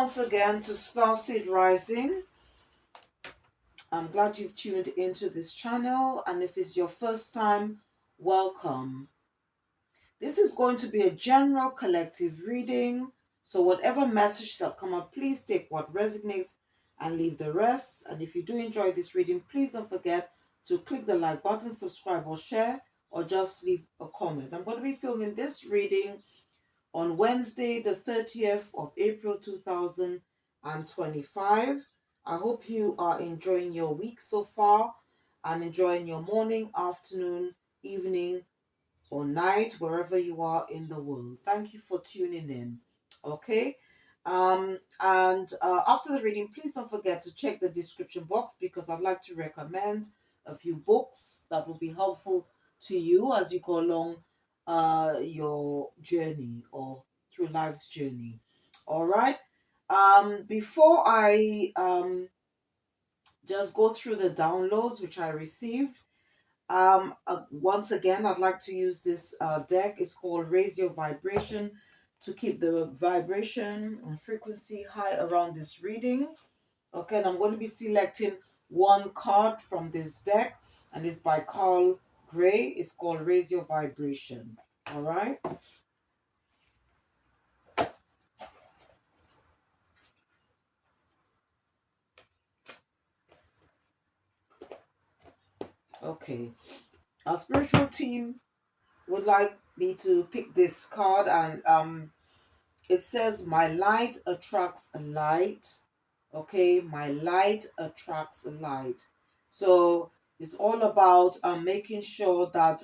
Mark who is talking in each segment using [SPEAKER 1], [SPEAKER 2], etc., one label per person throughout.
[SPEAKER 1] once again to Starseed Rising. I'm glad you've tuned into this channel, and if it's your first time, welcome. This is going to be a general collective reading, so whatever message that come up, please take what resonates and leave the rest. And if you do enjoy this reading, please don't forget to click the like button, subscribe or share, or just leave a comment. I'm going to be filming this reading on Wednesday, the 30th of April 2025. I hope you are enjoying your week so far and enjoying your morning, afternoon, evening, or night, wherever you are in the world. Thank you for tuning in. Okay. After the reading, please don't forget to check the description box because I'd like to recommend a few books that will be helpful to you as you go along your journey or through life's journey. All right. Before I just go through the downloads which I received, once again, I'd like to use this deck. It's called Raise Your Vibration to keep the vibration and frequency high around this reading. Okay, and I'm going to be selecting one card from this deck, and it's by Carl Gray. It's called Raise Your Vibration. All right. Okay. Our spiritual team would like me to pick this card, and it says, my light attracts light. Okay, my light attracts light. So it's all about making sure that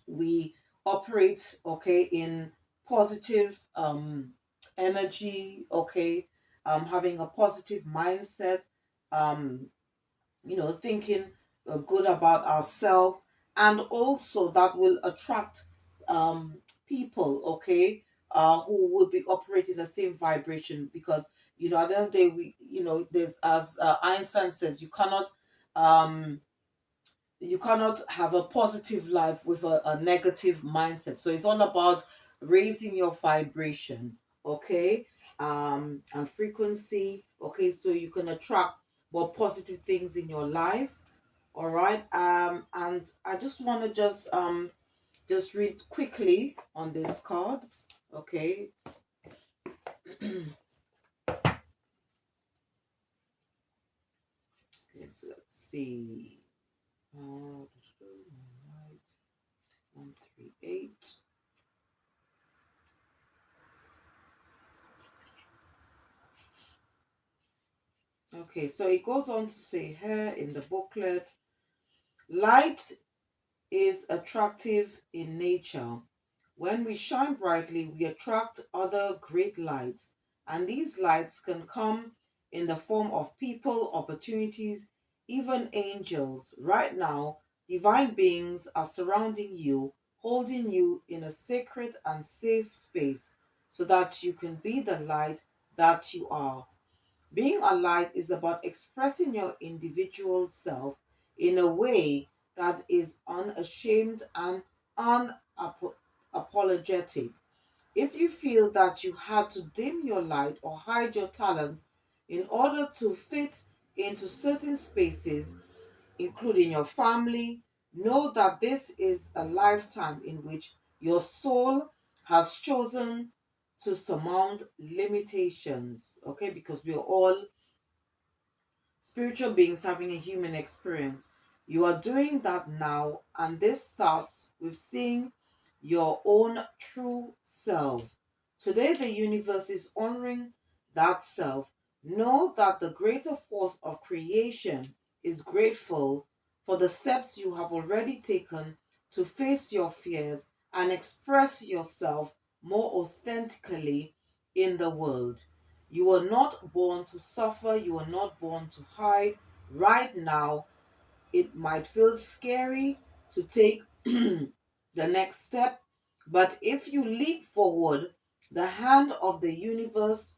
[SPEAKER 1] we operate, okay, in positive energy, okay, having a positive mindset, um, thinking good about ourselves, and also that will attract people, okay, who will be operating the same vibration. Because at the end of the day, there's, as Einstein says, um you cannot have a positive life with a negative mindset. So it's all about raising your vibration, okay, and frequency, okay, so you can attract more positive things in your life. All right. And I just want to just read quickly on this card, okay. Let's see. 138. Okay, so it goes on to say here in the booklet, light is attractive in nature. When we shine brightly, we attract other great lights, and these lights can come in the form of people, opportunities, even angels. Right now, divine beings are surrounding you, holding you in a sacred and safe space so that you can be the light that you are. Being a light is about expressing your individual self in a way that is unashamed and unapologetic. If you feel that you had to dim your light or hide your talents in order to fit into certain spaces, including your family, know that this is a lifetime in which your soul has chosen to surmount limitations. Okay, because we are all spiritual beings having a human experience. You are doing that now, and this starts with seeing your own true self. Today, the universe is honoring that self. Know that the greater force of creation is grateful for the steps you have already taken to face your fears and express yourself more authentically in the world. You were not born to suffer. You were not born to hide. Right now, it might feel scary to take the next step, but if you leap forward, the hand of the universe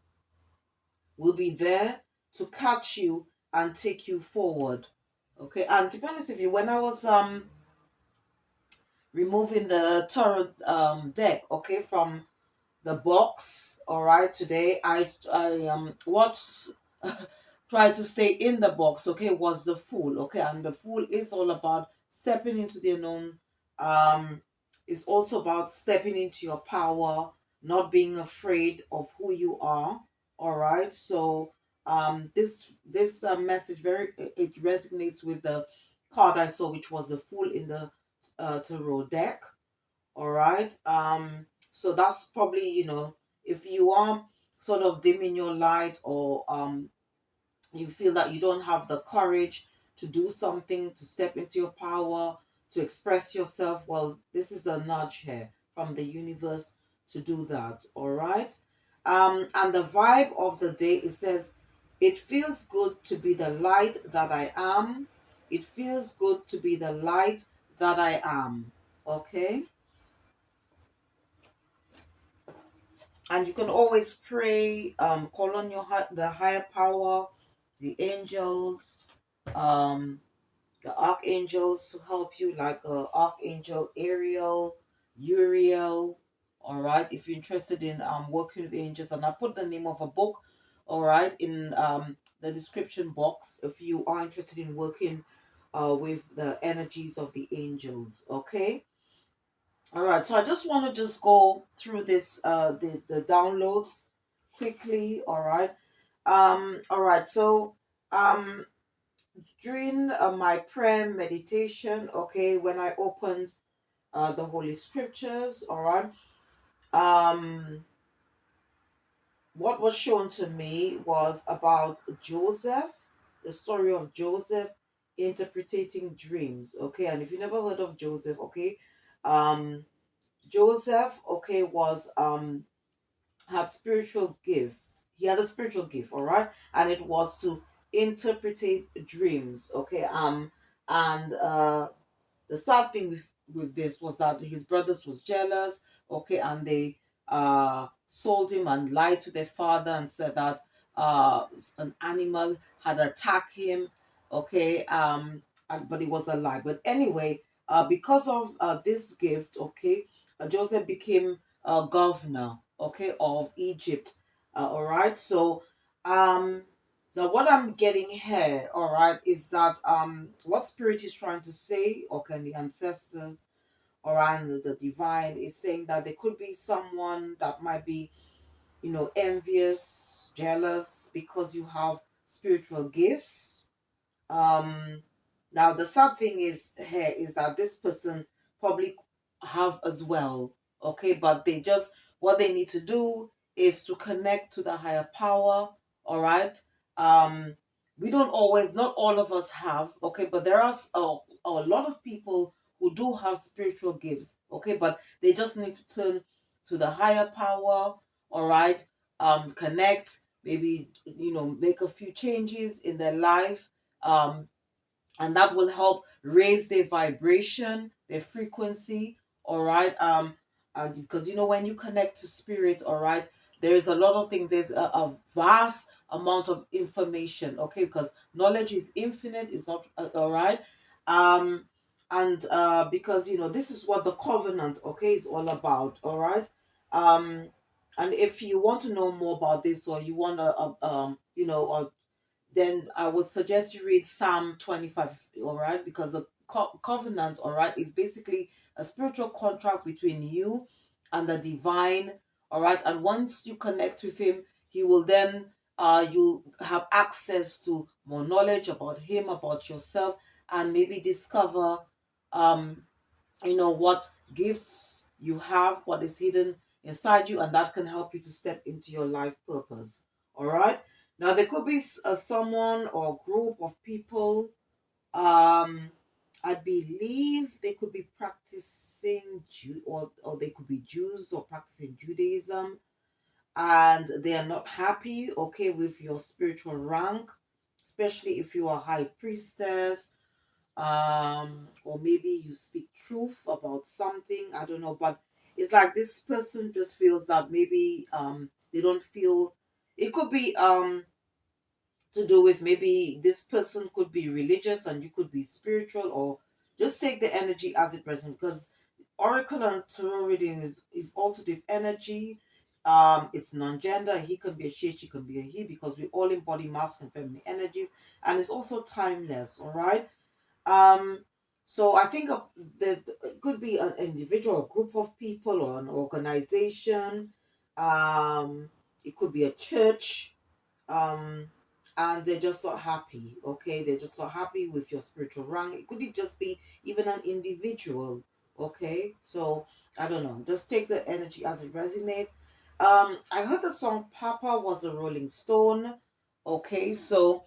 [SPEAKER 1] will be there to catch you and take you forward. Okay, and to be honest with you, when I was removing the tarot deck, okay, from the box. All right, today I what try to stay in the box. Okay, was the Fool. Okay, and the Fool is all about stepping into the unknown. Um, it's also about stepping into your power, not being afraid of who you are. All right, so this message very it resonates with the card I saw, which was the Fool in the tarot deck. All right. So that's probably, if you are sort of dimming your light, or you feel that you don't have the courage to do something, to step into your power, to express yourself, well, this is a nudge here from the universe to do that. All right. And the vibe of the day, it says, it feels good to be the light that I am. It feels good to be the light that I am. Okay. And you can always pray, call on the higher power, the angels, um the archangels to help you, like Archangel Ariel, Uriel. All right, if you're interested in working with angels, and I put the name of a book, all right, in the description box, if you are interested in working with the energies of the angels. Okay. All right, so I just want to just go through this the downloads quickly. All right. All right. So um during my prayer meditation, okay, when I opened the Holy Scriptures, all right, what was shown to me was about Joseph, the story of Joseph interpreting dreams. Okay, and if you never heard of Joseph, okay, um Joseph, okay, was had spiritual gift. He had a spiritual gift, all right, and it was to interpretate dreams. Okay. And the sad thing with this was that his brothers was jealous. Okay, and they sold him and lied to their father and said that an animal had attacked him. Okay. But it was a lie. But anyway, because of this gift, okay, Joseph became governor, okay, of Egypt. All right. So um now, what I'm getting here, all right, is that what spirit is trying to say, or can the ancestors around the divine is saying that there could be someone that might be, envious, jealous because you have spiritual gifts. um Now the sad thing is here is that this person probably have as well. Okay, but they just, what they need to do is to connect to the higher power. All right. We don't always, not all of us have. Okay, but there are a lot of people who do have spiritual gifts. Okay, but they just need to turn to the higher power. All right. Connect, maybe, make a few changes in their life. And that will help raise their vibration, their frequency. All right. And because, when you connect to spirit, all right, there is a lot of things. There's a vast amount of information. Okay, because knowledge is infinite. It's not all right. um and because, this is what the covenant, okay, is all about. All right. um and if you want to know more about this, or you want to then I would suggest you read Psalm 25, all right? Because the covenant, all right, is basically a spiritual contract between you and the divine, all right? And once you connect with him, he will then, you'll have access to more knowledge about him, about yourself, and maybe discover, um, what gifts you have, what is hidden inside you, and that can help you to step into your life purpose. All right. Now there could be someone or group of people. Um, I believe they could be practicing or they could be Jews or practicing Judaism, and they are not happy, okay, with your spiritual rank, especially if you are high priestess, or maybe you speak truth about something, I don't know. But it's like this person just feels that maybe they don't feel, it could be to do with, maybe this person could be religious and you could be spiritual, or just take the energy as it presents, because oracle and tarot reading is all to do with energy. It's non-gender. He can be a she can be a he, because we all embody masculine and feminine energies, and it's also timeless. All right. um so I think of it could be an individual, a group of people, or an organization. It could be a church. um and they're just not happy. Okay, they're just not happy with your spiritual rank. It could just be even an individual. Okay, so I don't know, just take the energy as it resonates. I heard the song Papa Was a Rolling Stone. Okay, so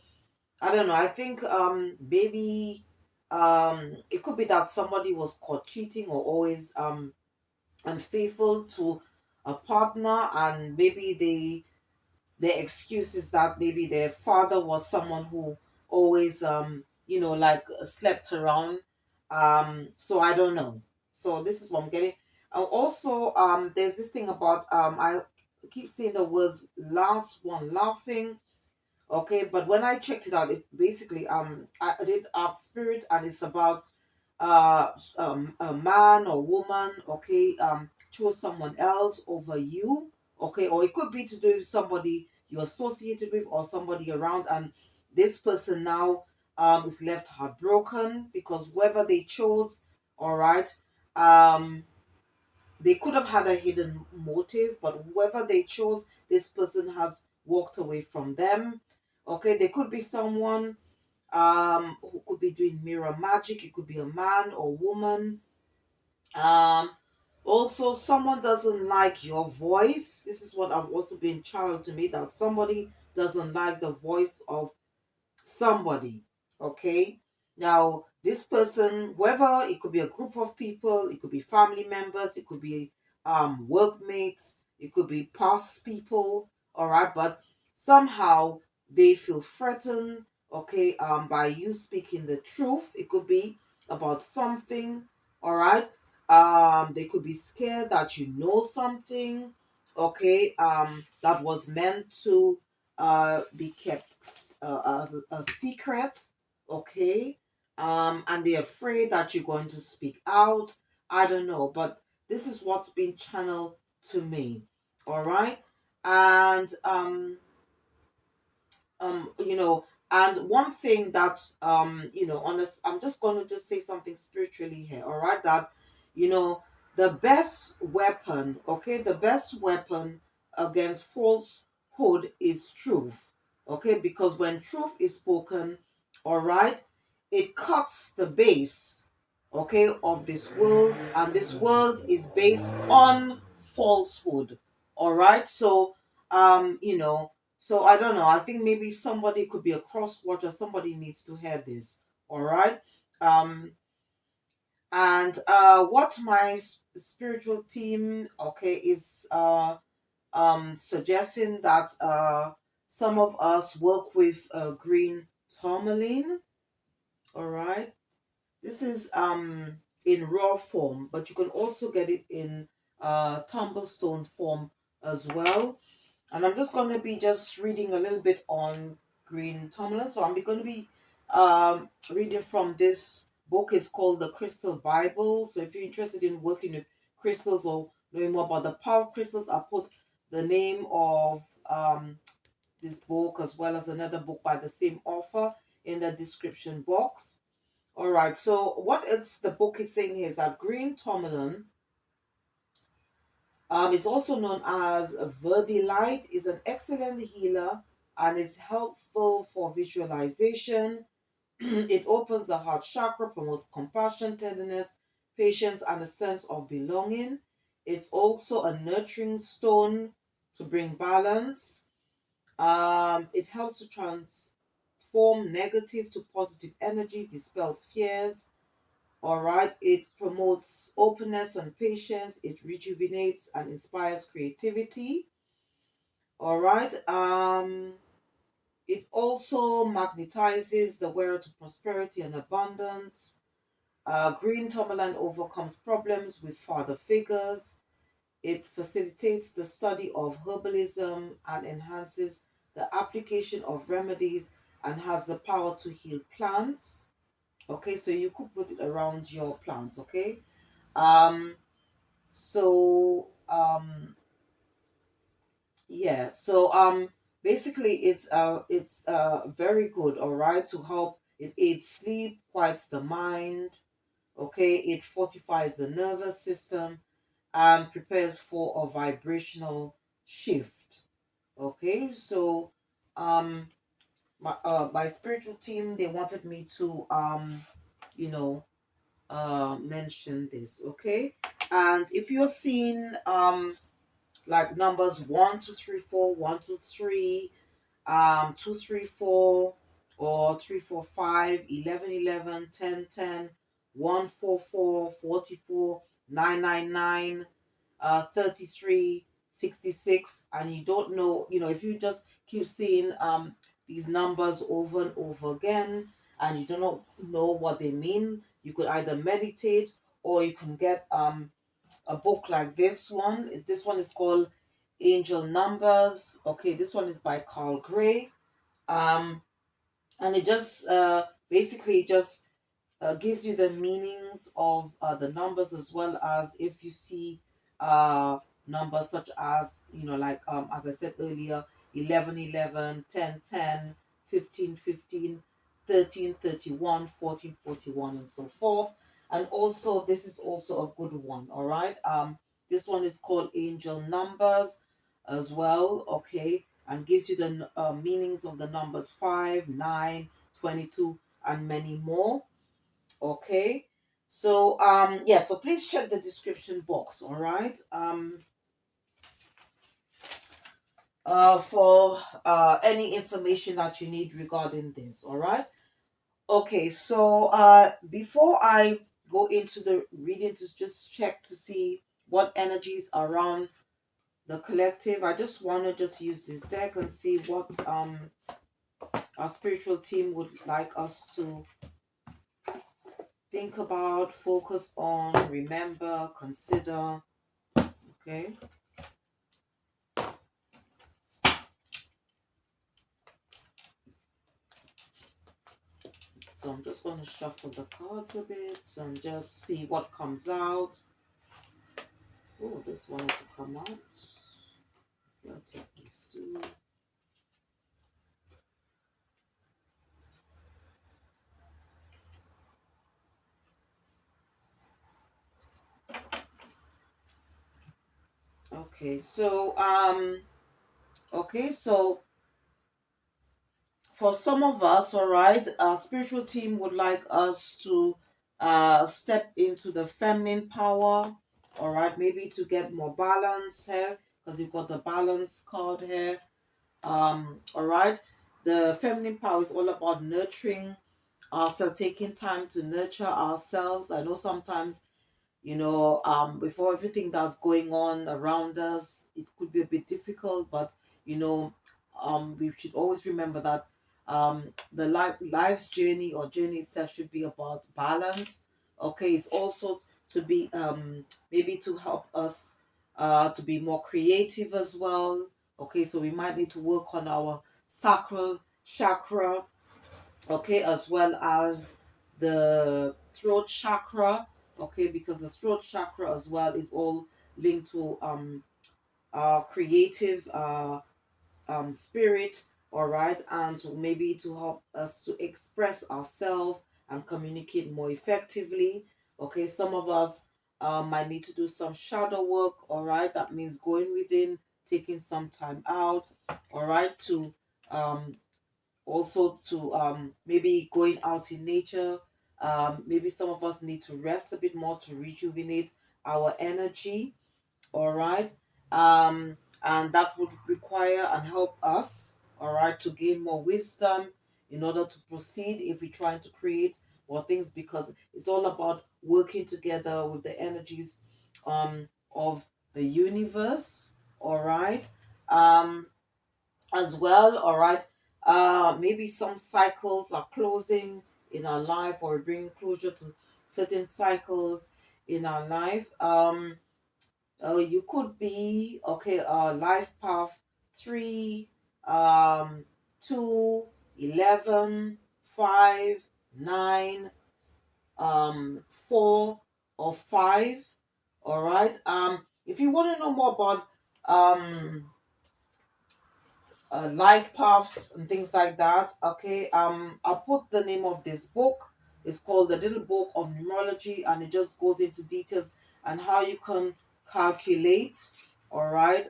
[SPEAKER 1] I don't know, I think maybe it could be that somebody was caught cheating, or always unfaithful to a partner, and maybe their excuse is that maybe their father was someone who always like slept around. So I don't know. So this is what I'm getting. Also, there's this thing about I keep saying the words last one laughing. Okay, but when I checked it out, it basically I did ask spirit, and it's about a man or woman, okay, chose someone else over you. Okay, or it could be to do with somebody you're associated with, or somebody around, and this person now is left heartbroken because whoever they chose, all right, um they could have had a hidden motive, but whoever they chose, this person has walked away from them. Okay, they could be someone who could be doing mirror magic. It could be a man or woman. Um Also, someone doesn't like your voice. This is what I've also been channeled to me, that somebody doesn't like the voice of somebody. Okay, now this person, whether it could be a group of people, it could be family members, it could be workmates, it could be past people. All right, but somehow they feel threatened, okay, by you speaking the truth. It could be about something. All right, they could be scared that you know something, okay, that was meant to be kept as a secret. Okay, and they're afraid that you're going to speak out. I don't know, but this is what's been channeled to me. All right, and you know, and one thing that honest, I'm just going to just say something spiritually here. All right, that you know, the best weapon, okay, the best weapon against falsehood is truth. Okay, because when truth is spoken, all right, it cuts the base, okay, of this world, and this world is based on falsehood. All right, so so I don't know. I think maybe somebody could be a cross watcher. Somebody needs to hear this. All right. Um, and what my spiritual team, okay, is suggesting that some of us work with green tourmaline. All right. This is in raw form, but you can also get it in tumblestone form as well. And I'm just going to be just reading a little bit on green tourmaline. So I'm going to be reading from this book. It's called The Crystal Bible. So if you're interested in working with crystals or knowing more about the power of crystals, I'll put the name of this book, as well as another book by the same author, in the description box. All right. So what it's the book is saying here is that green tourmaline, is also known as verdilite, is an excellent healer and is helpful for visualization. It opens the heart chakra, promotes compassion, tenderness, patience, and a sense of belonging. It's also a nurturing stone to bring balance. It helps to transform negative to positive energy, dispels fears. All right. It promotes openness and patience. It rejuvenates and inspires creativity. All right. It also magnetizes the wearer to prosperity and abundance. Green tourmaline overcomes problems with father figures. It facilitates the study of herbalism and enhances the application of remedies, and has the power to heal plants. Okay, so you could put it around your plants. Okay. Um, so Yeah, so basically it's very good, all right, to help. It aids sleep, quiets the mind, okay, it fortifies the nervous system and prepares for a vibrational shift. Okay, so um my spiritual team, they wanted me to you know mention this, okay? And if you're seeing like numbers 1 2 3 4, 1 2 3, 2 3 4, or 3 4 5, 11 11, 10 10, 1 4 4, 44, 9 9 9, 33, 66, and you don't know, if you just keep seeing these numbers over and over again and you do not know what they mean, you could either meditate or you can get a book like this one. This one is called Angel Numbers. Okay, this one is by Carl Gray. Um, and it just basically just gives you the meanings of the numbers, as well as if you see uh, numbers such as, like as I said earlier, 11 11, 10 10, 15 15, 13 31, 14 41, and so forth. And also, this is also a good one, all right? This one is called Angel Numbers as well, okay? And gives you the meanings of the numbers 5, 9, 22, and many more. Okay. So yeah, so please check the description box, all right? For any information that you need regarding this, all right? Okay, so before I go into the reading, to just check to see what energies are around the collective, I just want to just use this deck and see what our spiritual team would like us to think about, focus on, remember, consider. Okay. So I'm just going to shuffle the cards a bit and just see what comes out. Oh, this wanted to come out. Let's take these two. Okay, so for some of us, all right, our spiritual team would like us to step into the feminine power, all right, maybe to get more balance here, because you've got the balance card here. All right, the feminine power is all about nurturing ourselves, taking time to nurture ourselves. I know sometimes, before everything that's going on around us, it could be a bit difficult, but you know we should always remember that the life's journey, or journey itself, should be about balance. Okay, it's also to be maybe to help us to be more creative as well. Okay, so we might need to work on our sacral chakra, okay, as well as the throat chakra, okay, because the throat chakra as well is all linked to our creative spirit, all right, and to maybe to help us to express ourselves and communicate more effectively. Okay, some of us might need to do some shadow work, all right, that means going within, taking some time out, all right, to um also to maybe going out in nature. Maybe some of us need to rest a bit more to rejuvenate our energy, all right. And that would require and help us, all right, to gain more wisdom in order to proceed if we're trying to create more things, because it's all about working together with the energies of the universe, all right. um as well, all right. Maybe some cycles are closing in our life, or bringing closure to certain cycles in our life. You could be okay. Life path 3, 2, 11, 5, 9, 4, or 5. All right. If you want to know more about um life paths and things like that. Okay, I'll put the name of this book. It's called The Little Book of Numerology, and it just goes into details and how you can calculate. All right.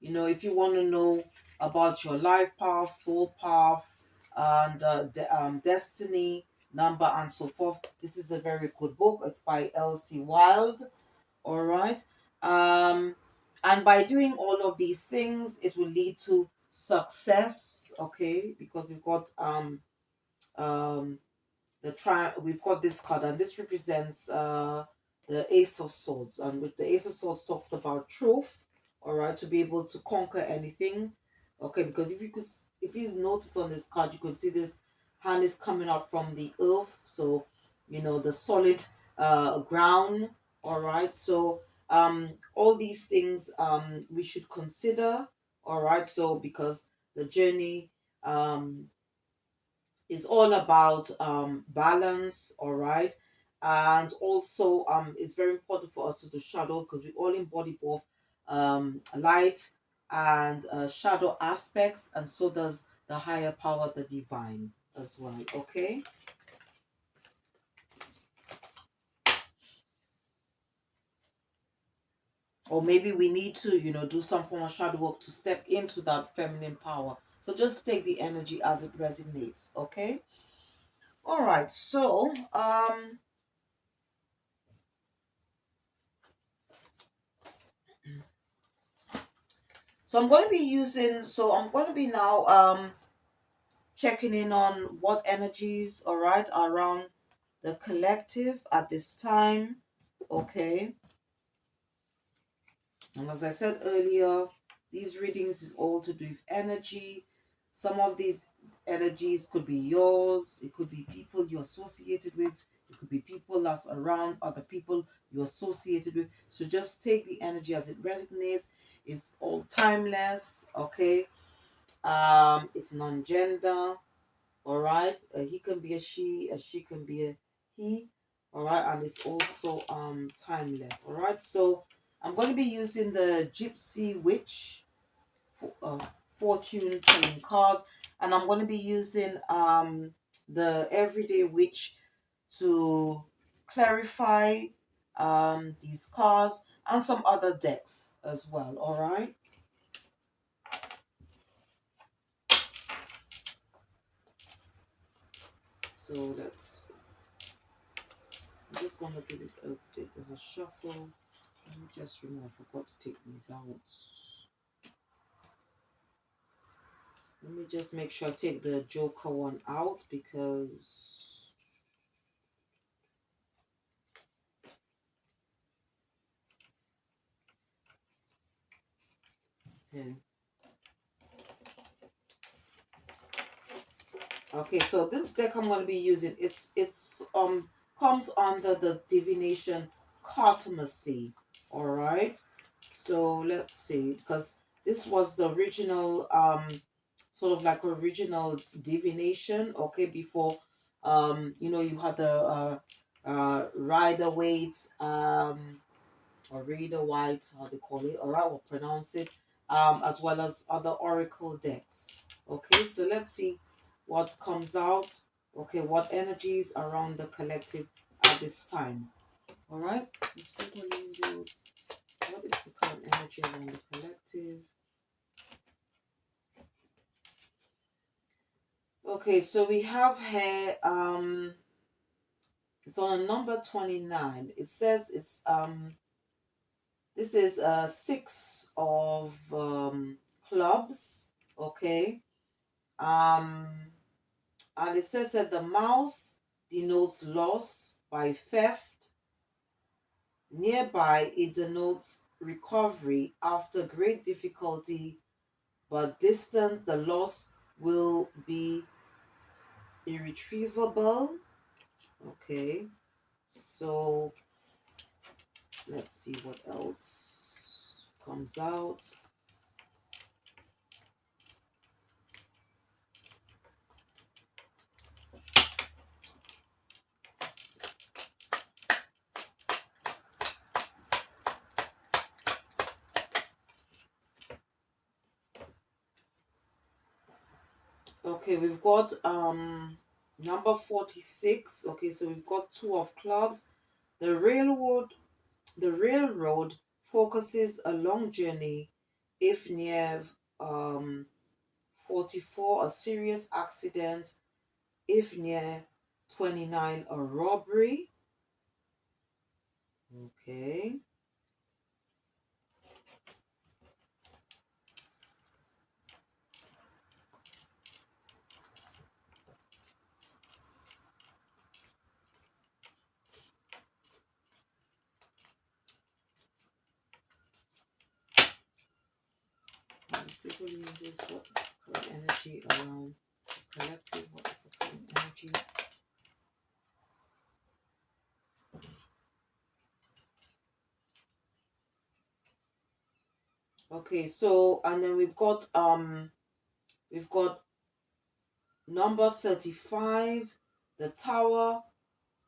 [SPEAKER 1] If you want to know about your life path, soul path, and destiny number and so forth, this is a very good book. It's by Elsie Wilde. All right. um and by doing all of these things, it will lead to success. Okay, because we've got um we've got this card, and this represents the Ace of Swords, and with the Ace of Swords talks about truth. All right, to be able to conquer anything. Okay, because if you notice on this card, you could see this hand is coming out from the earth, so the solid ground. All right, so all these things we should consider. All right, so because the journey is all about balance. All right, and also it's very important for us to do shadow, because we all embody both light and shadow aspects, and so does the higher power, the divine, as well. Okay. Or maybe we need to do some form of shadow work to step into that feminine power. So just take the energy as it resonates. Okay. All right, I'm going to be now checking in on what energies, all right, are around the collective at this time. Okay. And as I said earlier, these readings is all to do with energy. Some of these energies could be yours, it could be people you're associated with, it could be people that's around other people you're associated with. So just take the energy as it resonates. It's all timeless. Okay. It's non-gender. All right, he can be a she can be a he. All right, and it's also timeless. All right, so I'm going to be using the Gypsy Witch for, fortune telling cards, and I'm going to be using the Everyday Witch to clarify these cards, and some other decks as well. All right, so I'm just going to give it a bit of a shuffle. Let me just remember, I forgot to take these out. Let me just make sure I take the Joker one out, because yeah. Okay, so this deck I'm going to be using, it's comes under the divination cartomancy. All right, so let's see, because this was the original sort of like original divination. Okay, before you had the Rider Waite or Reader White, how they call it, all right, or pronounce it, as well as other oracle decks. Okay, so let's see what comes out. Okay, what energies around the collective at this time. All right, these people angels. What is the current energy around the collective? Okay, so we have here it's on number 29. It says it's this is a six of clubs. Okay. Um and it says that the mouse denotes loss by theft. Nearby, it denotes recovery after great difficulty, but distant, the loss will be irretrievable. Okay, so let's see what else comes out. Okay, we've got number 46. Okay, so we've got two of clubs. The railroad the railroad focuses a long journey if near 44 a serious accident, if near 29 a robbery. Okay. People use this, what current energy around collective, what is the current energy? Okay, so and then we've got number 35, the tower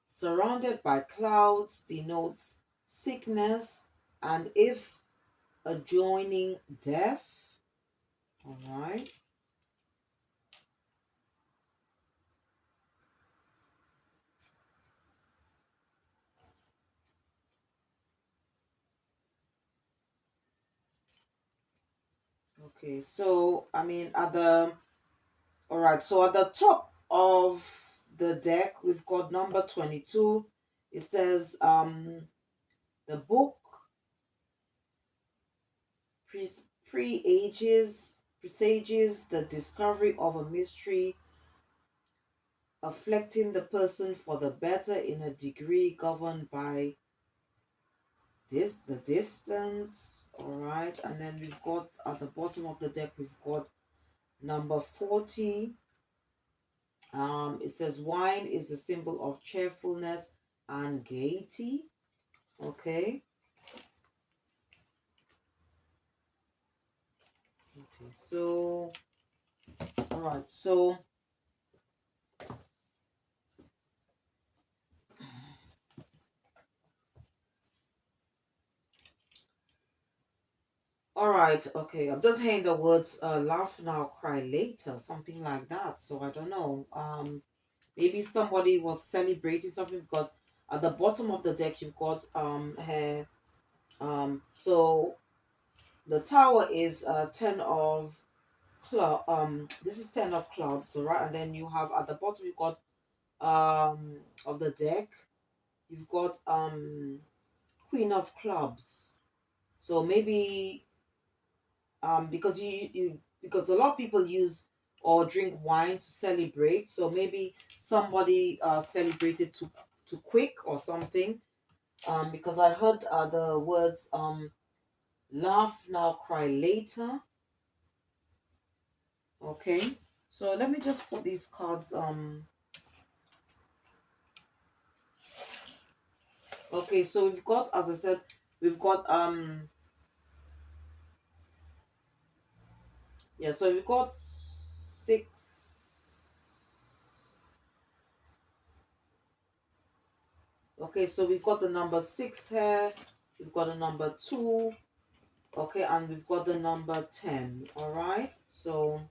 [SPEAKER 1] surrounded by clouds denotes sickness and if adjoining death. All right. Okay, so I mean at the all right, so at the top of the deck we've got number 22. It says the book pre- presages the discovery of a mystery affecting the person for the better in a degree governed by the distance. All right, and then we've got at the bottom of the deck we've got number 40. It says wine is a symbol of cheerfulness and gaiety. Okay. Okay, so all right, so all right, okay. I'm just hearing the words laugh now, cry later, something like that. So I don't know. Maybe somebody was celebrating something because at the bottom of the deck you've got hair. So the tower is 10 of club. This is 10 of clubs, all right? And then you have at the bottom you've got of the deck, you've got Queen of clubs. So maybe because because a lot of people use or drink wine to celebrate, so maybe somebody celebrated too quick or something, because I heard the words laugh now cry later. Okay, so let me just put these cards okay, so we've got, as I said, we've got yeah, so we've got six. Okay, so we've got the number 6 here, we've got the number 2, okay, and we've got the number 10. All right, so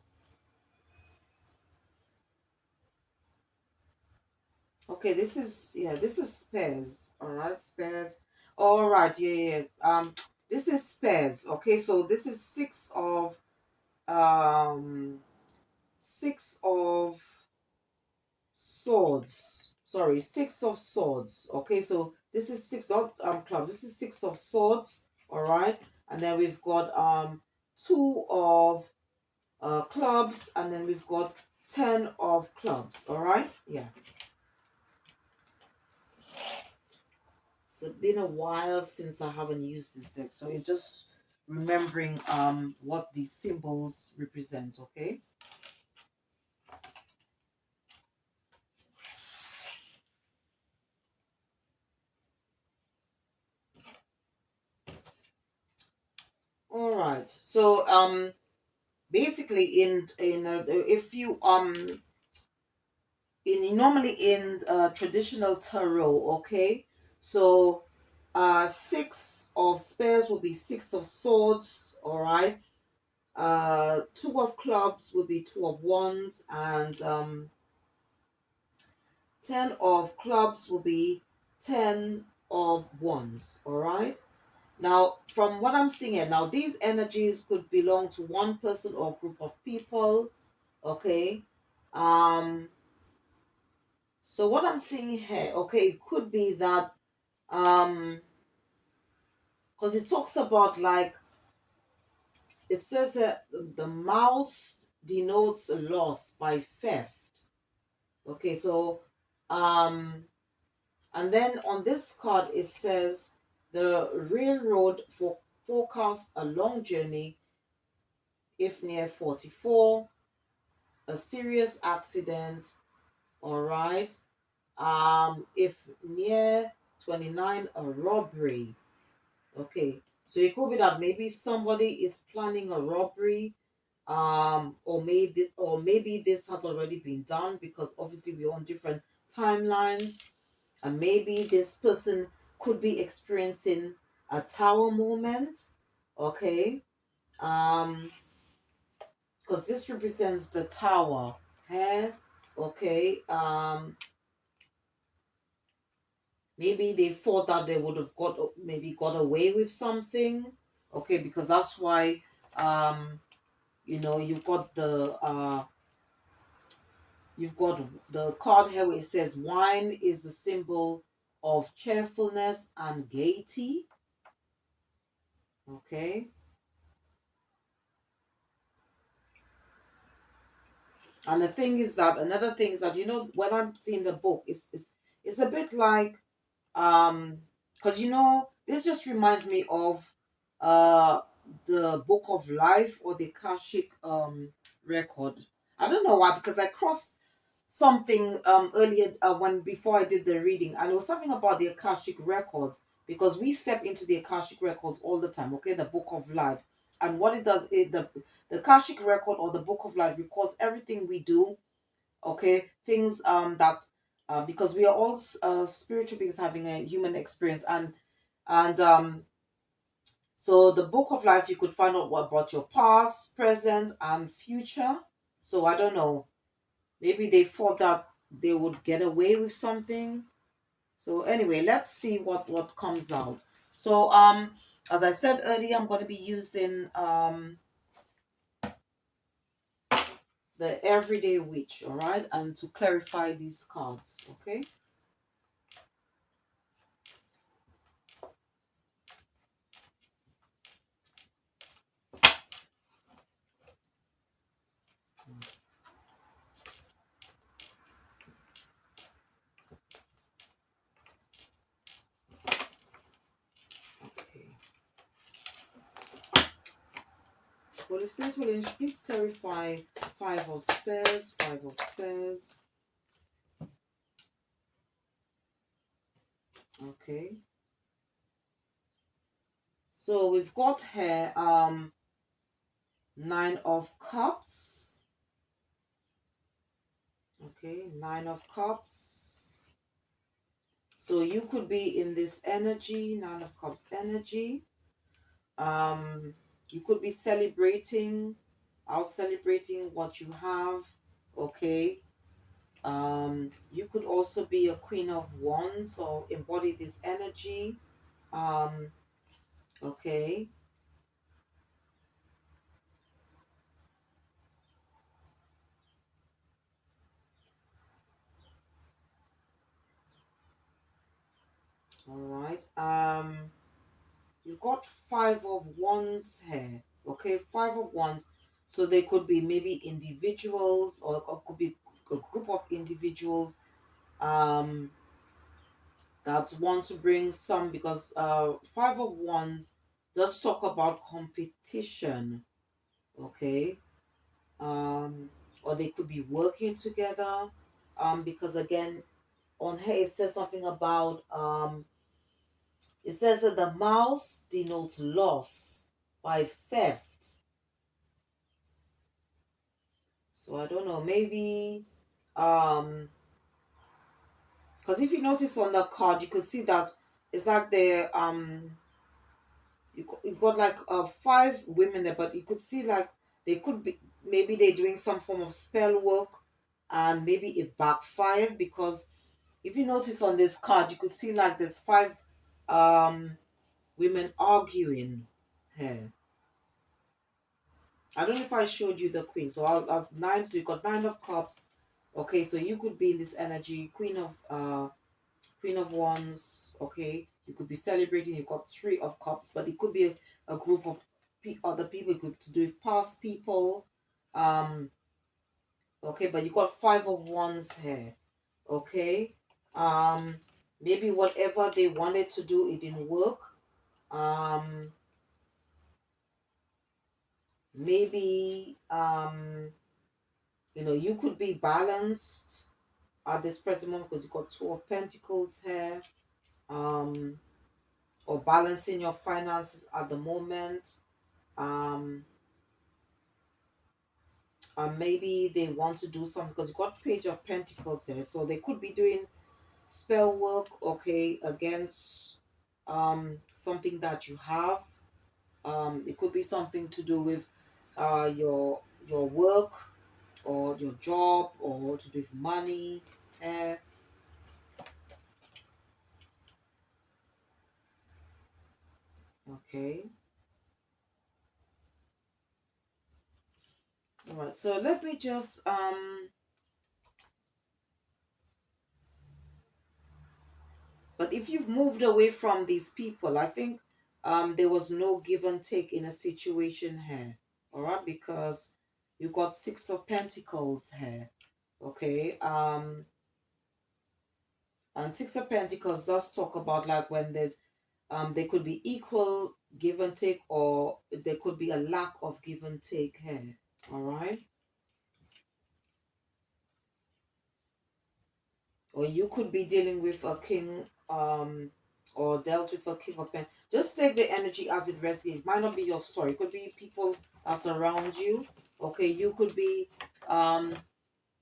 [SPEAKER 1] okay, this is, yeah, this is spares. All right, spares. All right, yeah, yeah, yeah. This is spares. Okay, so this is um 6 of swords. Sorry, 6 of swords. Okay, so this is six, not clubs. This is 6 of swords. All right, and then we've got 2 of clubs, and then we've got 10 of clubs. All right, yeah. So it's been a while since I haven't used this deck, so it's just remembering what these symbols represent. Okay. All right. So basically if you in normally in traditional tarot, okay, so 6 of spares will be 6 of swords, all right, Two of clubs will be two of wands, and 10 of clubs will be 10 of wands. All right. Now, from what I'm seeing here, now these energies could belong to one person or group of people. Okay. Um, so what I'm seeing here, okay, it could be that because it talks about like it says that the mouse denotes a loss by theft. Okay, so um and then on this card it says the railroad forecast a long journey if near 44, a serious accident, all right. If near 29, a robbery. Okay, so it could be that maybe somebody is planning a robbery, or maybe this has already been done because obviously we're on different timelines, and maybe this person could be experiencing a tower moment. Okay, um, because this represents the tower. Eh? Okay, maybe they thought that they would have got away with something. Okay, because that's why um you've got the card here where it says wine is the symbol of cheerfulness and gaiety. Okay, and the thing is that another thing is that when I'm seeing the book, it's a bit like because this just reminds me of uh the book of life or the Akashic record. I don't know why, because I crossed something earlier when before I did the reading, and it was something about the Akashic records, because we step into the Akashic records all the time. Okay, the book of life, and what it does is the Akashic record or the book of life records everything we do. Okay, things that because we are all spiritual beings having a human experience, and so the book of life, you could find out what about your past, present, and future. So I don't know, maybe they thought that they would get away with something. So anyway, let's see what comes out. So as I said earlier, I'm going to be using the everyday witch, all right, and to clarify these cards. Okay. Okay. Holy Spirit, please clarify five of spares, five of spares. Okay. So we've got here nine of cups. Okay, nine of cups. So you could be in this energy, nine of cups energy. Um, you could be celebrating, out celebrating what you have. Okay. You could also be a queen of wands or embody this energy. Um, okay. All right. You got five of wands here. Okay, five of wands. So they could be maybe individuals, or could be a group of individuals um that want to bring some, because five of wands does talk about competition. Okay. Um or they could be working together. Because again, on here it says something about it says that the mouse denotes loss by theft. So I don't know, maybe because if you notice on the card, you could see that it's like you got like five women there, but you could see like They could be, maybe they're doing some form of spell work and maybe it backfired, because if you notice on this card, you could see like there's five um women arguing here. I don't know if I showed you the queen. So I'll nine. So you got nine of cups. Okay, so you could be in this energy, queen of wands. Okay, you could be celebrating. You got three of cups, but it could be a group of other people. It could to do with past people. Um, okay, but you got five of wands here. Okay, um, maybe whatever they wanted to do, it didn't work. Um, maybe you could be balanced at this present moment because you got two of pentacles here. Um, or balancing your finances at the moment. Um, and maybe they want to do something because you got page of pentacles here, so they could be doing spell work, okay, against something that you have. It could be something to do with your work or your job or to do with money. Uh, okay. All right. So let me just but if you've moved away from these people, I think there was no give and take in a situation here. All right, because you got six of pentacles here. Okay. And six of pentacles does talk about like when there's there could be equal give and take, or there could be a lack of give and take here. All right. Or you could be dealing with a king, or dealt with a king of pen. Just take the energy as it resonates. Might not be your story. It could be people that surround you. Okay, you could be um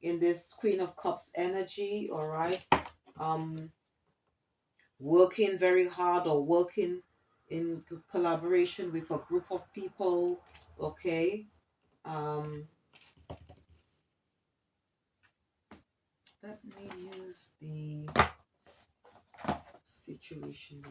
[SPEAKER 1] in this Queen of Cups energy, all right. Um, working very hard or working in collaboration with a group of people. Okay. Um, let me use the situation.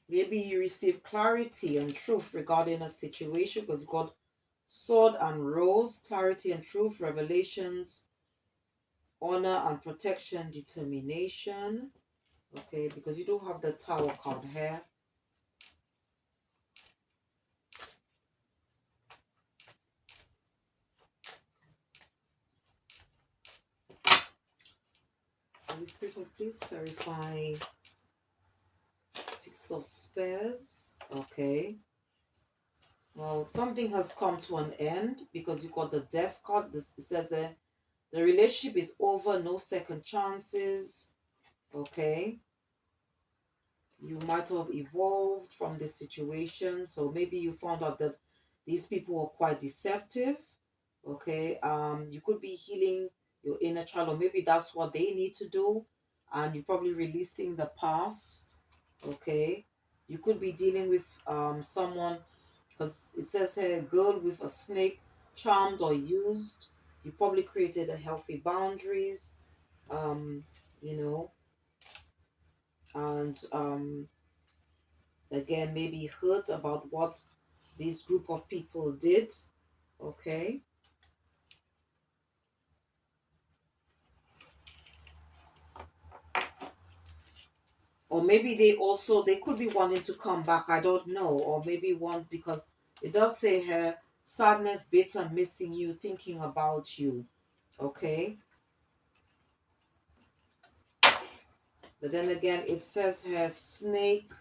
[SPEAKER 1] Maybe you receive clarity and truth regarding a situation because you got sword and rose, clarity and truth, revelations, honor and protection, determination. Okay, because you do have the tower card here. Please clarify six of spears. Okay. Well, something has come to an end because you got the death card. This, it says the relationship is over, no second chances. Okay. You might have evolved from this situation. So maybe you found out that these people were quite deceptive. Okay. You could be healing your inner child, or maybe that's what they need to do, and you're probably releasing the past. Okay. You could be dealing with someone, because it says here girl with a snake, charmed or used. You probably created a healthy boundaries. Um, you know, and again maybe hurt about what this group of people did. Okay. Or maybe they could be wanting to come back, I don't know. Or maybe want, because it does say here sadness, bitter, missing you, thinking about you. Okay. But then again it says here snake,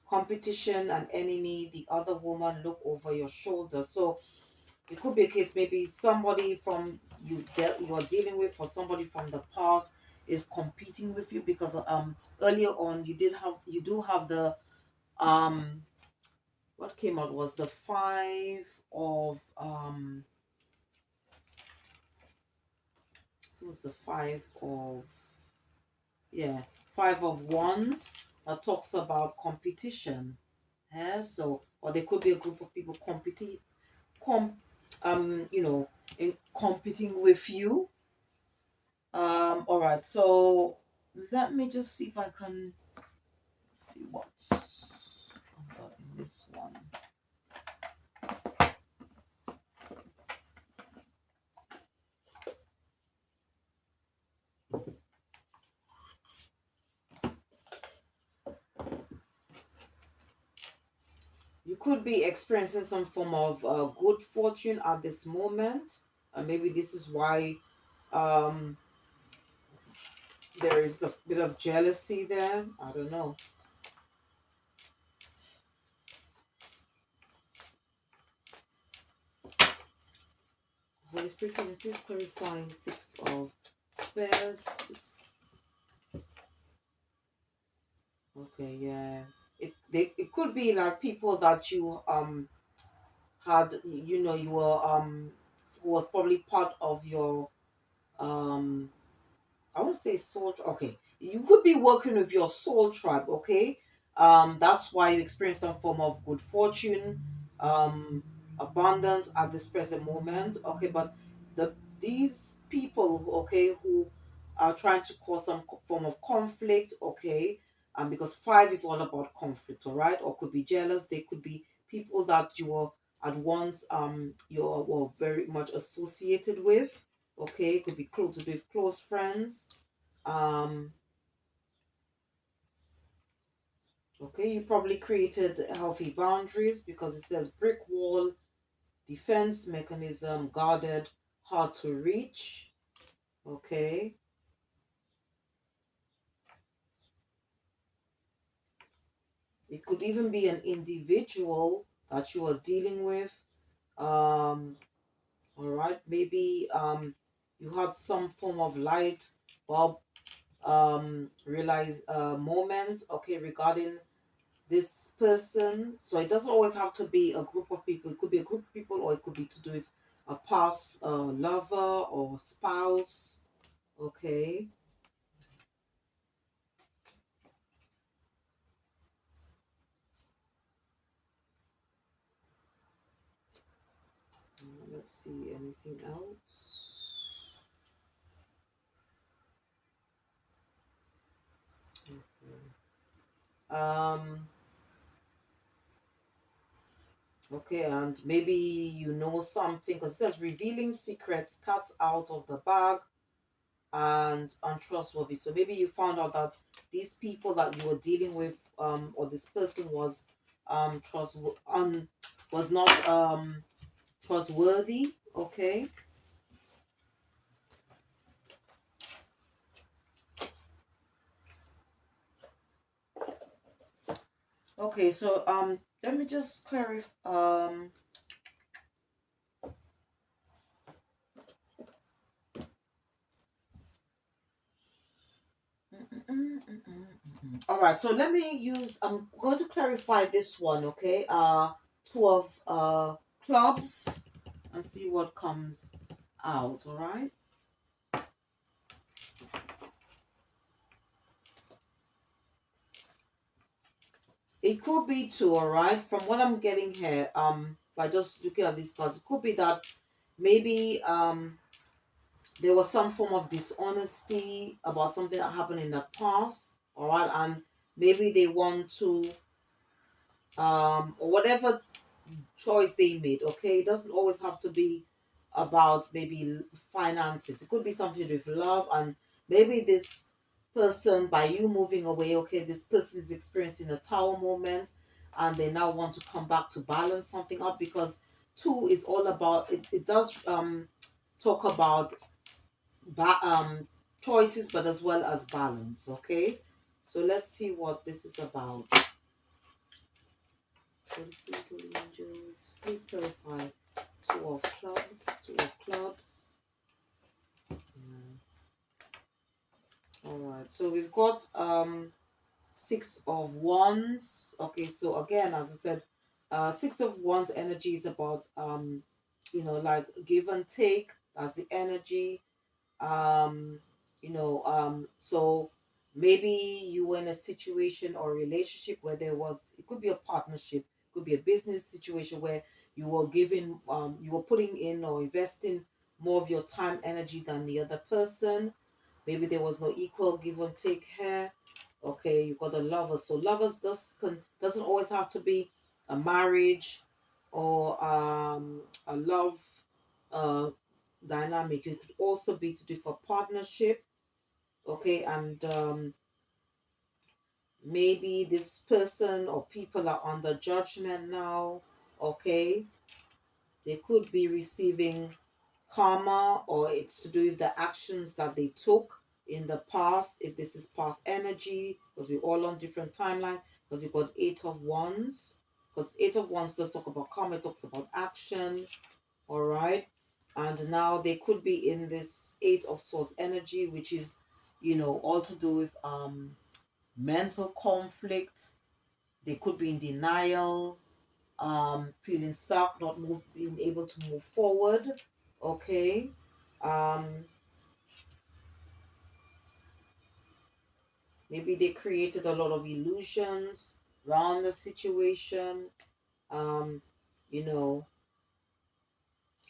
[SPEAKER 1] competition and enemy, the other woman, look over your shoulder. So it could be a case maybe somebody from you are dealing with, or somebody from the past is competing with you, because earlier on you do have the um what came out was the five of it was the five of, yeah, Five of Wands that talks about competition. Yeah, so or there could be a group of people com you know, in competing with you. All right, so let me just see if I can see what comes out in this one. You could be experiencing some form of good fortune at this moment, and maybe this is why um there is a bit of jealousy there. I don't know. Holy Spirit, can you please clarify six of spares? Okay, yeah. It could be like people that you had, you know, you were who was probably part of your um I won't say soul okay. You could be working with your soul tribe, okay? That's why you experience some form of good fortune, um, abundance at this present moment, okay? But these people, okay, who are trying to cause some form of conflict, okay? Because five is all about conflict, all right? Or could be jealous. They could be people that you were at once you're well, very much associated with, okay? Could be close to be close friends. um okay, you probably created healthy boundaries because it says brick wall, defense mechanism, guarded, hard to reach. Okay, it could even be an individual that you are dealing with. All right, maybe you had some form of light bulb realize moment, okay, regarding this person. So it doesn't always have to be a group of people. It could be a group of people, or it could be to do with a past lover or spouse. Okay. Let's see anything else. Okay. Um. Okay, and maybe you know something because it says revealing secrets, cats out of the bag, and untrustworthy. So maybe you found out that these people that you were dealing with, or this person was trust was not trustworthy. Okay. Okay, so let me just clarify. All right, so let me use. I'm going to clarify this one. Okay. Two of clubs, and see what comes out. All right. It could be two, all right. From what I'm getting here, by just looking at this cards, it could be that maybe there was some form of dishonesty about something that happened in the past, all right, and maybe they want to or whatever choice they made, okay, it doesn't always have to be about maybe finances. It could be something to do with love, and maybe this person, by you moving away, okay, this person is experiencing a tower moment, and they now want to come back to balance something up, because two is all about it does talk about choices, but as well as balance, okay. So let's see what this is about. Holy Spirit, Holy Angels, please clarify. Two of clubs, two of clubs. Yeah. All right. So we've got six of wands. Okay. So again, as I said, six of wands energy is about like give and take. That's the energy. Um, so Maybe you were in a situation or relationship where it could be a partnership, could be a business situation where you were you were putting in or investing more of your time, energy than the other person. Maybe there was no equal give and take here. Okay, you got a lover. So lovers doesn't always have to be a marriage or a love uh dynamic. It could also be to do for partnership. Okay, and maybe this person or people are under judgment now. Okay, they could be receiving karma, or it's to do with the actions that they took in the past. If this is past energy, because we're all on different timeline, because you've got Eight of Wands, because Eight of Wands does talk about karma, it talks about action. All right, and now they could be in this Eight of Swords energy, which is, all to do with mental conflict. They could be in denial, feeling stuck, not being able to move forward. Okay. Um, Maybe they created a lot of illusions around the situation. Um, you know,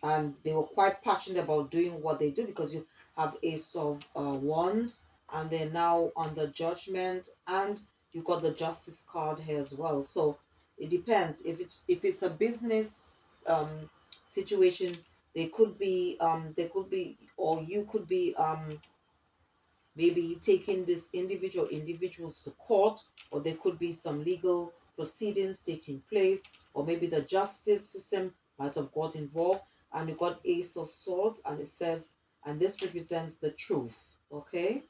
[SPEAKER 1] and they were quite passionate about doing what they do, because you have Ace of Wands, and they're now under judgment, and you got the Justice card here as well. So it depends. If it's a business situation, they could be, or you could be maybe taking this individuals to court, or there could be some legal proceedings taking place, or maybe the justice system might have got involved. And you got Ace of Swords, and it says, and this represents the truth. Okay.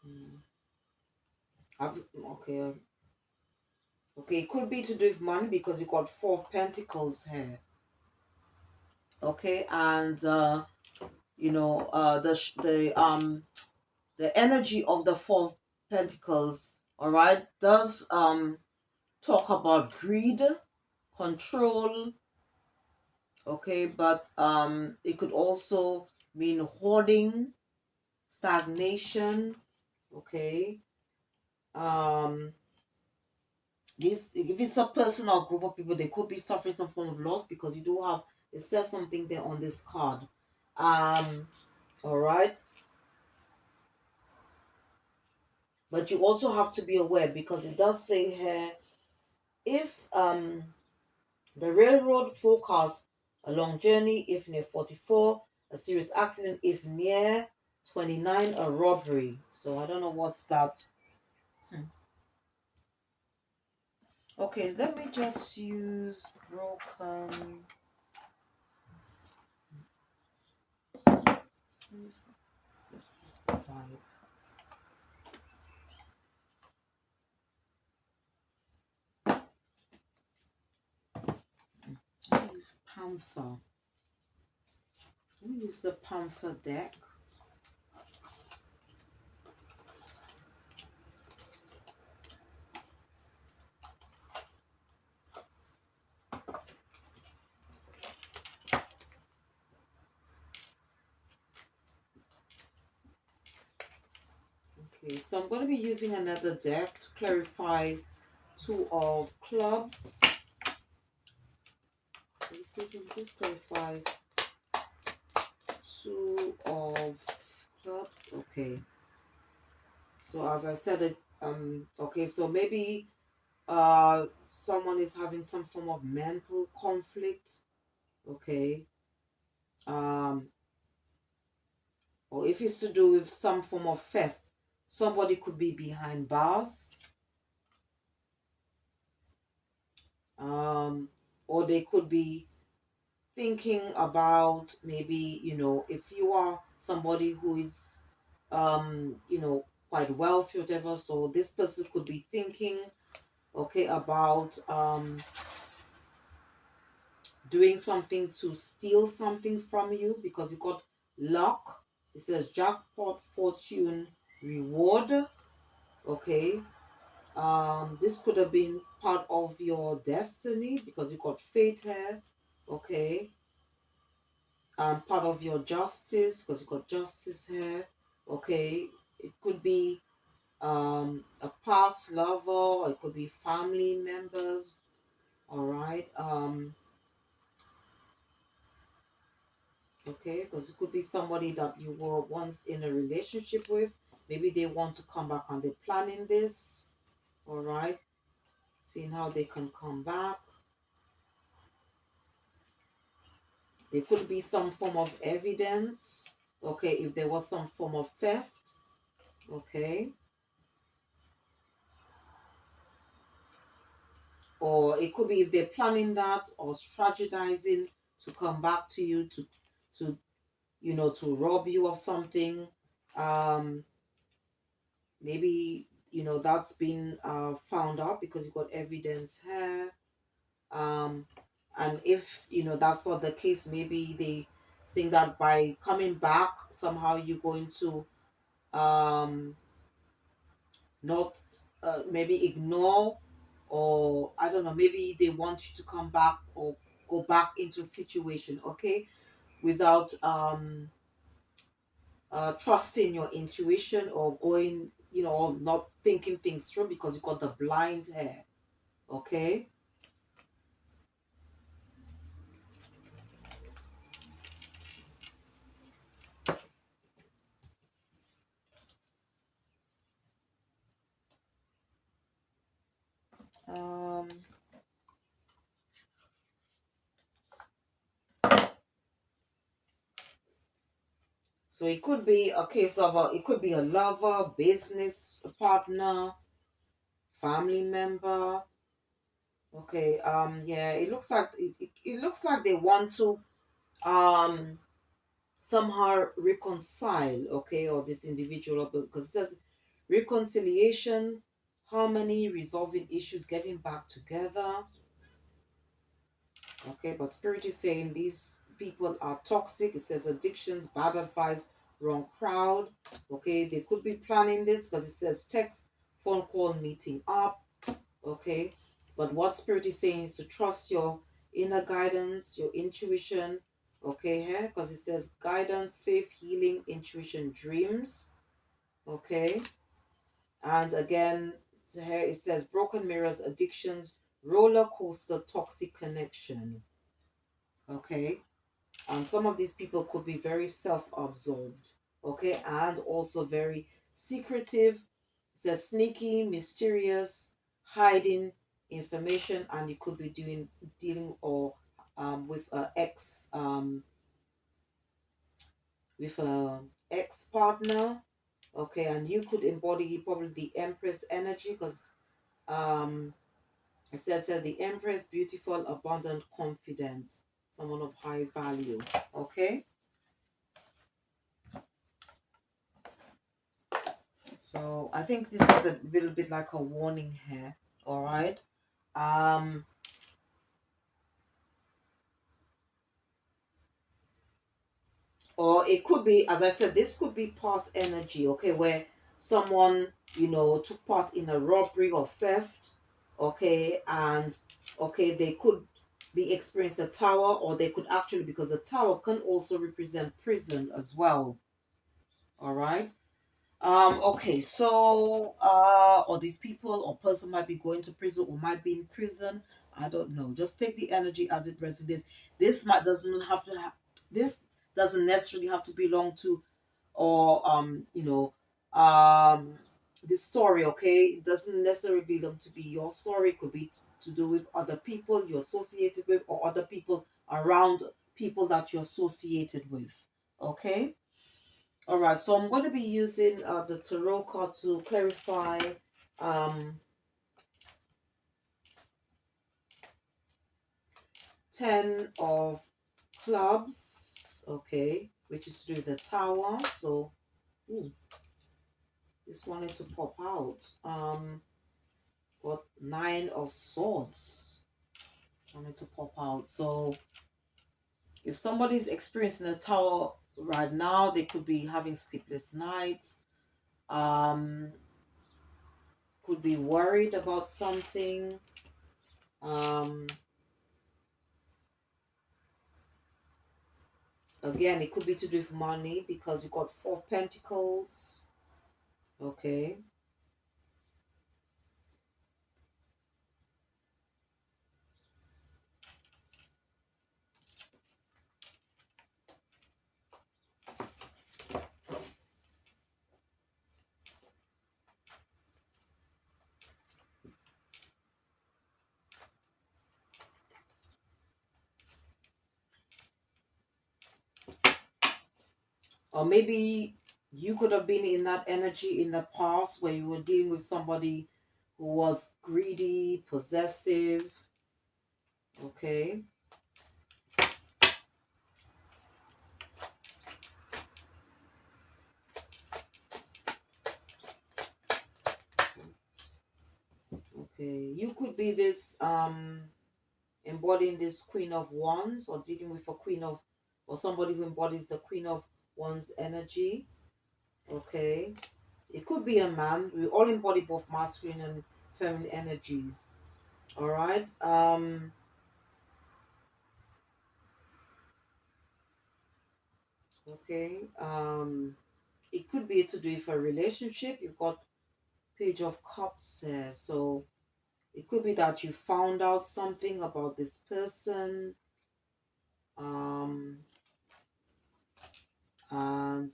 [SPEAKER 1] Mm. Okay. Okay, it could be to do with money, because you got Four of Pentacles here. Okay, and the energy of the Four of Pentacles, all right, does talk about greed, control. Okay, but it could also mean hoarding, stagnation. Okay. um this, if it's a person or group of people, they could be suffering some form of loss, because you do have, it says something there on this card. All right, but you also have to be aware, because it does say here, if the railroad forecast a long journey if near 44, a serious accident if near 29, a robbery. So I don't know what's that. Hmm. Okay, let me just use broken. Let's use the vibe. Let me use Panther. Let me use the Panther deck. Okay, so I'm going to be using another deck to clarify Two of Clubs. Please clarify Two of Clubs. Okay. So as I said, okay, so maybe someone is having some form of mental conflict. Okay. Um, or if it's to do with some form of theft, somebody could be behind bars. Um, or they could be thinking about, maybe, if you are somebody who is quite wealthy or whatever, so this person could be thinking, okay, about doing something to steal something from you, because you got luck. It says jackpot, fortune, reward. Okay. This could have been part of your destiny because you got fate here. Okay. Part of your justice because you got justice here. Okay. It could be a past lover, or it could be family members. All right. Okay, because it could be somebody that you were once in a relationship with. Maybe they want to come back and they're planning this. All right, seeing how they can come back. There could be some form of evidence. Okay, if there was some form of theft. Okay, or it could be if they're planning that or strategizing to come back to you to to rob you of something. Um, Maybe that's been found out because you got evidence here. um and if that's not the case, maybe they think that by coming back somehow you're going to um not maybe ignore, or I don't know, maybe they want you to come back or go back into a situation, okay, without trusting your intuition, or going, or not thinking things through because you got the blind hair. Okay. Um, so it could be a case of it could be a lover, business partner, family member. Okay. Yeah. It looks like it looks like they want to um somehow reconcile. Okay, or this individual, because it says reconciliation, harmony, resolving issues, getting back together. Okay, but Spirit is saying these people are toxic. It says addictions, bad advice, wrong crowd. Okay, they could be planning this because it says text, phone call, meeting up. Okay, but what Spirit is saying is to trust your inner guidance, your intuition. Okay, here because it says guidance, faith, healing, intuition, dreams. Okay, and again here it says broken mirrors, addictions, roller coaster, toxic connection. Okay, and some of these people could be very self-absorbed, okay, and also very secretive. It says sneaky, mysterious, hiding information, and you could be dealing or with a ex partner. Okay, and you could embody probably the Empress energy because um it says that the Empress, beautiful, abundant, confident, someone of high value. Okay. So I think this is a little bit like a warning here. All right. Um, or it could be, as I said, this could be past energy, okay, where someone, took part in a robbery or theft, okay, and okay, they could be experienced a tower, or they could actually, because the tower can also represent prison as well. All right. Okay, so or these people or person might be going to prison or might be in prison. I don't know. Just take the energy as it resonates. This might doesn't have to have this doesn't necessarily have to belong to, or the story, okay? It doesn't necessarily belong to be your story. It could be to do with other people you're associated with, or other people around people that you're associated with. Okay? All right, so I'm going to be using the tarot card to clarify um, 10 of clubs, okay, which is through the tower. So, ooh, just wanted to pop out. Got 9 of swords. Wanted to pop out. So, if somebody's experiencing a tower right now, they could be having sleepless nights. Um, could be worried about something. Again, it could be to do with money because you got 4 Pentacles. Okay. Or maybe you could have been in that energy in the past where you were dealing with somebody who was greedy, possessive. Okay. Okay. You could be this embodying this Queen of Wands, or dealing with a Queen of, or somebody who embodies the Queen of Wands energy. Okay. It could be a man. We all embody both masculine and feminine energies. All right. Okay. It could be to do with a relationship. You've got Page of Cups there. So it could be that you found out something about this person. Um, and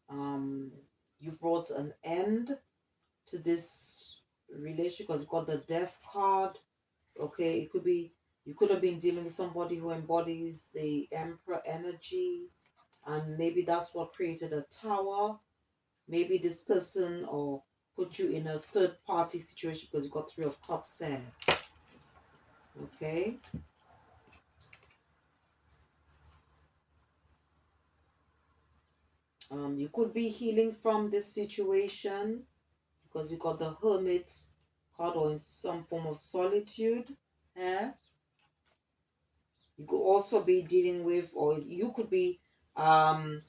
[SPEAKER 1] um, you brought an end to this relationship because you got the Death card. Okay, it could be you could have been dealing with somebody who embodies the Emperor energy, and maybe that's what created a tower. Maybe this person or put you in a third party situation because you got 3 of Cups there. Okay. You could be healing from this situation because you got the Hermit card, or in some form of solitude. Yeah. You could also be dealing with, or you could be um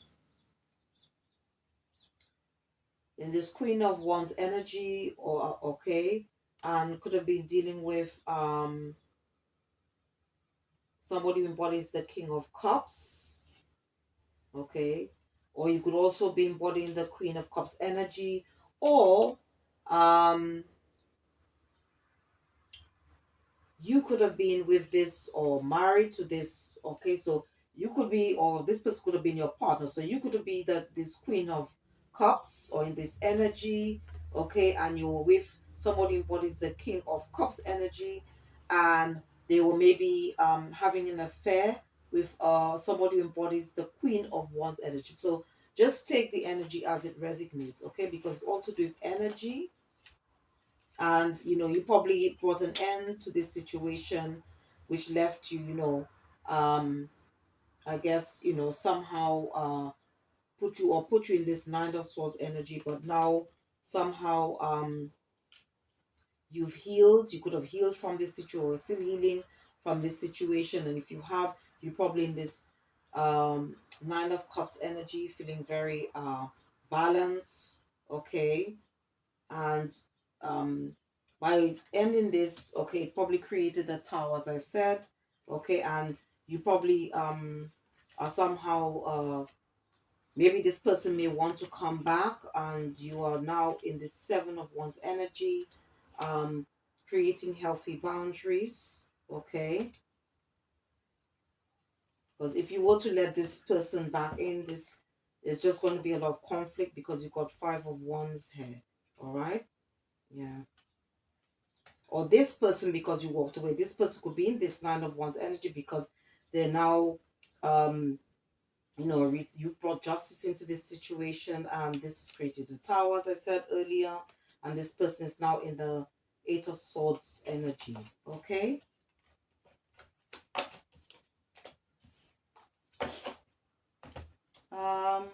[SPEAKER 1] in this Queen of Wands energy, or okay, and could have been dealing with somebody who embodies the King of Cups. Okay. Or you could also be embodying the Queen of Cups energy, or um you could have been with this or married to this. Okay, so you could be, or this person could have been your partner, so you could be this Queen of Cups or in this energy. Okay, and you're with somebody who embodies the King of Cups energy, and they were maybe having an affair with somebody who embodies the Queen of Wands energy. So just take the energy as it resonates, okay, because it's all to do with energy. And you probably brought an end to this situation, which left you, um I guess, somehow put you in this 9 of Swords energy. But now somehow you've healed. You could have healed from this situation, or still healing from this situation. And if you have, you're probably in this 9 of Cups energy, feeling very balanced. Okay. And um by ending this, okay, it probably created a tower, as I said. Okay. And you probably are somehow maybe this person may want to come back, and you are now in the 7 of Wands energy, um creating healthy boundaries. Okay. Because if you were to let this person back in, this is just going to be a lot of conflict because you got 5 of Wands here. All right. Yeah. Or this person, because you walked away, this person could be in this 9 of Wands energy because they're now you brought justice into this situation, and this has created a tower, as I said earlier. And this person is now in the 8 of Swords energy. Okay. um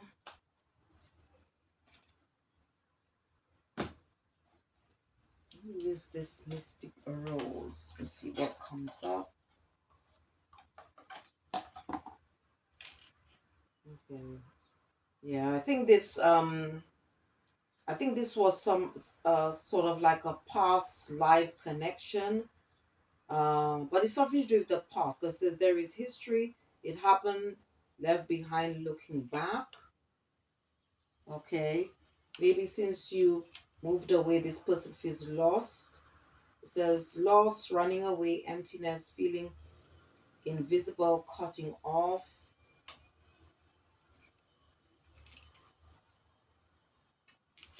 [SPEAKER 1] Let me use this Mystic Rose. Let's see what comes up. Okay. Yeah, I think this I think this was some sort of like a past life connection. But it's something to do with the past because there is history. It happened, left behind, looking back. Okay, maybe since you moved away, this person feels lost. It says loss, running away, emptiness, feeling invisible, cutting off.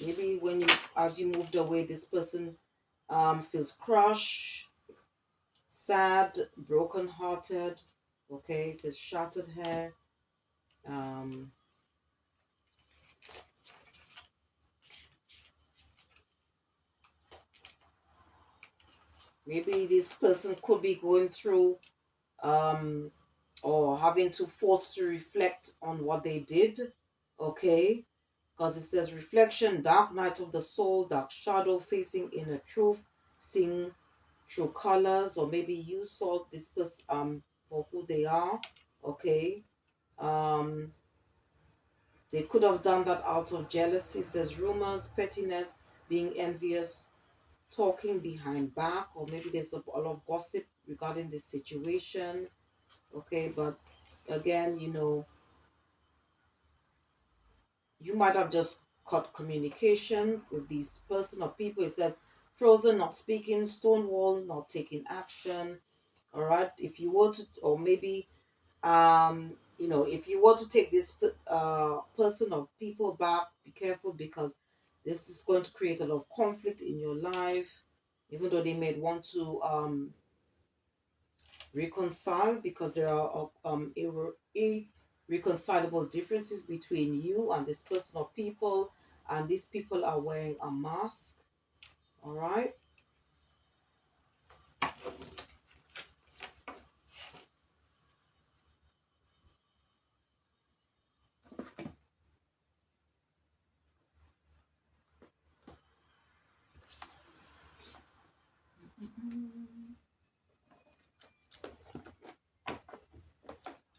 [SPEAKER 1] Maybe when you, as you moved away, this person feels crushed, sad, broken-hearted. Okay, it says shattered hair. Um, Maybe this person could be going through um, or having to force to reflect on what they did. Okay, because it says reflection, dark night of the soul, dark shadow, facing inner truth, seeing true colors, or maybe you saw this person for who they are. Okay, um, they could have done that out of jealousy. It says rumors, pettiness, being envious, talking behind back, or maybe there's a lot of gossip regarding this situation. Okay, but again, you might have just cut communication with this person or people. It says frozen, not speaking, stonewall, not taking action. All right, if you were to, or maybe if you want to take this person or people back, be careful because this is going to create a lot of conflict in your life, even though they may want to reconcile because there are irreconcilable differences between you and this person or people, and these people are wearing a mask. All right.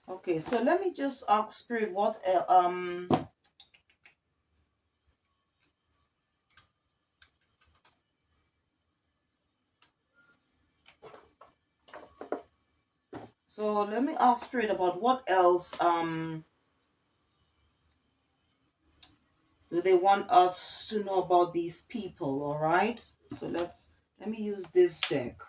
[SPEAKER 1] Okay, so let me just ask spirit what so let me ask spirit about what else do they want us to know about these people. All right, so let me use this deck.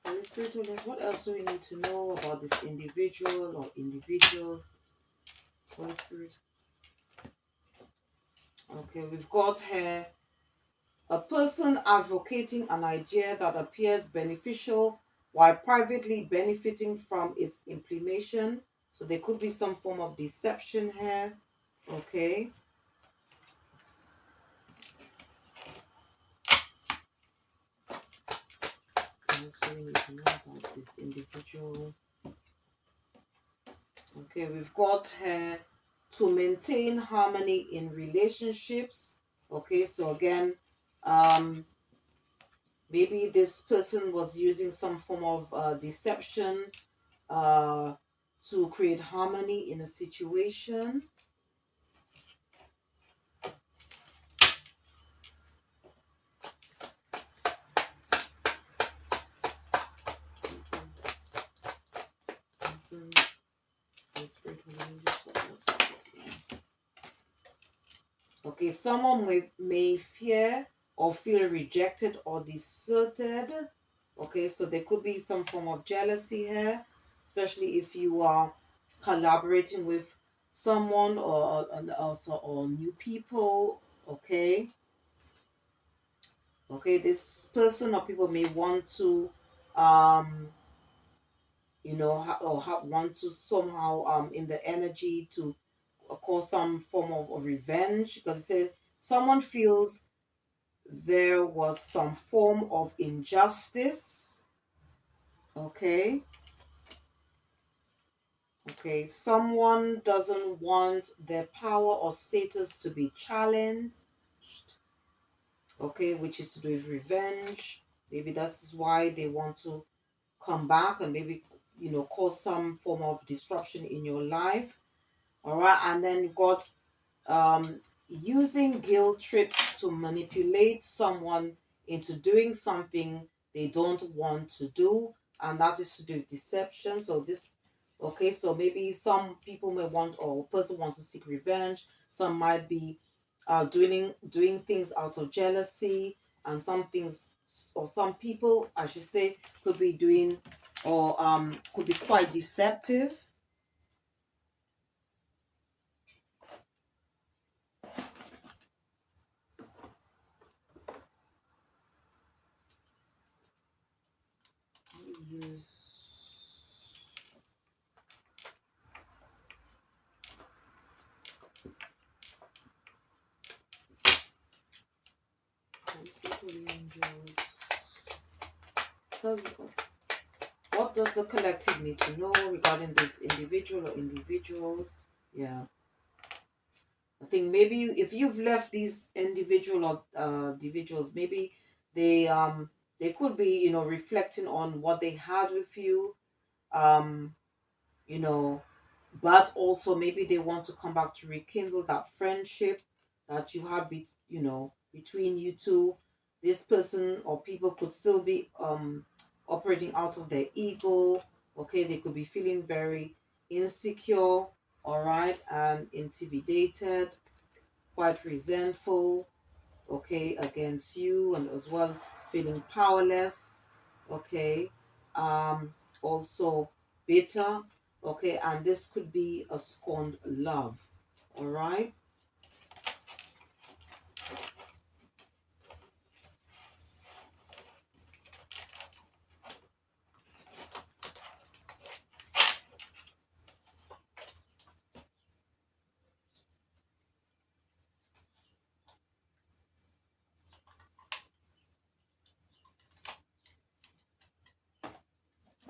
[SPEAKER 1] Holy Spirit, what else do we need to know about this individual or individuals? Holy Spirit. Okay, we've got here a person advocating an idea that appears beneficial while privately benefiting from its implementation. So there could be some form of deception here. Okay. So we need to know about this individual. Okay, we've got here to maintain harmony in relationships. Okay, so again, um, maybe this person was using some form of deception uh, to create harmony in a situation. Okay, someone may fear or feel rejected or deserted. Okay, so there could be some form of jealousy here, especially if you are collaborating with someone or also or new people. Okay, okay, this person or people may want to um want to somehow in the energy to cause some form of revenge, because it says someone feels there was some form of injustice. Okay. Okay, someone doesn't want their power or status to be challenged. Okay, which is to do with revenge. Maybe that's why they want to come back and maybe, cause some form of disruption in your life. All right, and then you've got using guilt trips to manipulate someone into doing something they don't want to do, and that is to do with deception. So this, okay, so maybe some people may want, or a person wants to seek revenge. Some might be doing things out of jealousy, and some things, or some people, I should say, could be doing, or could be quite deceptive. Use holy angels. So, what does the collective need to know regarding this individual or individuals? Yeah, I think maybe if you've left these individual or individuals, maybe they they could be, reflecting on what they had with you. Um, you know, but also maybe they want to come back to rekindle that friendship that you had between you two. This person or people could still be operating out of their ego. Okay, they could be feeling very insecure, all right, and intimidated, quite resentful, okay, against you, and as well feeling powerless, okay, also bitter, okay, and this could be a scorned love, all right.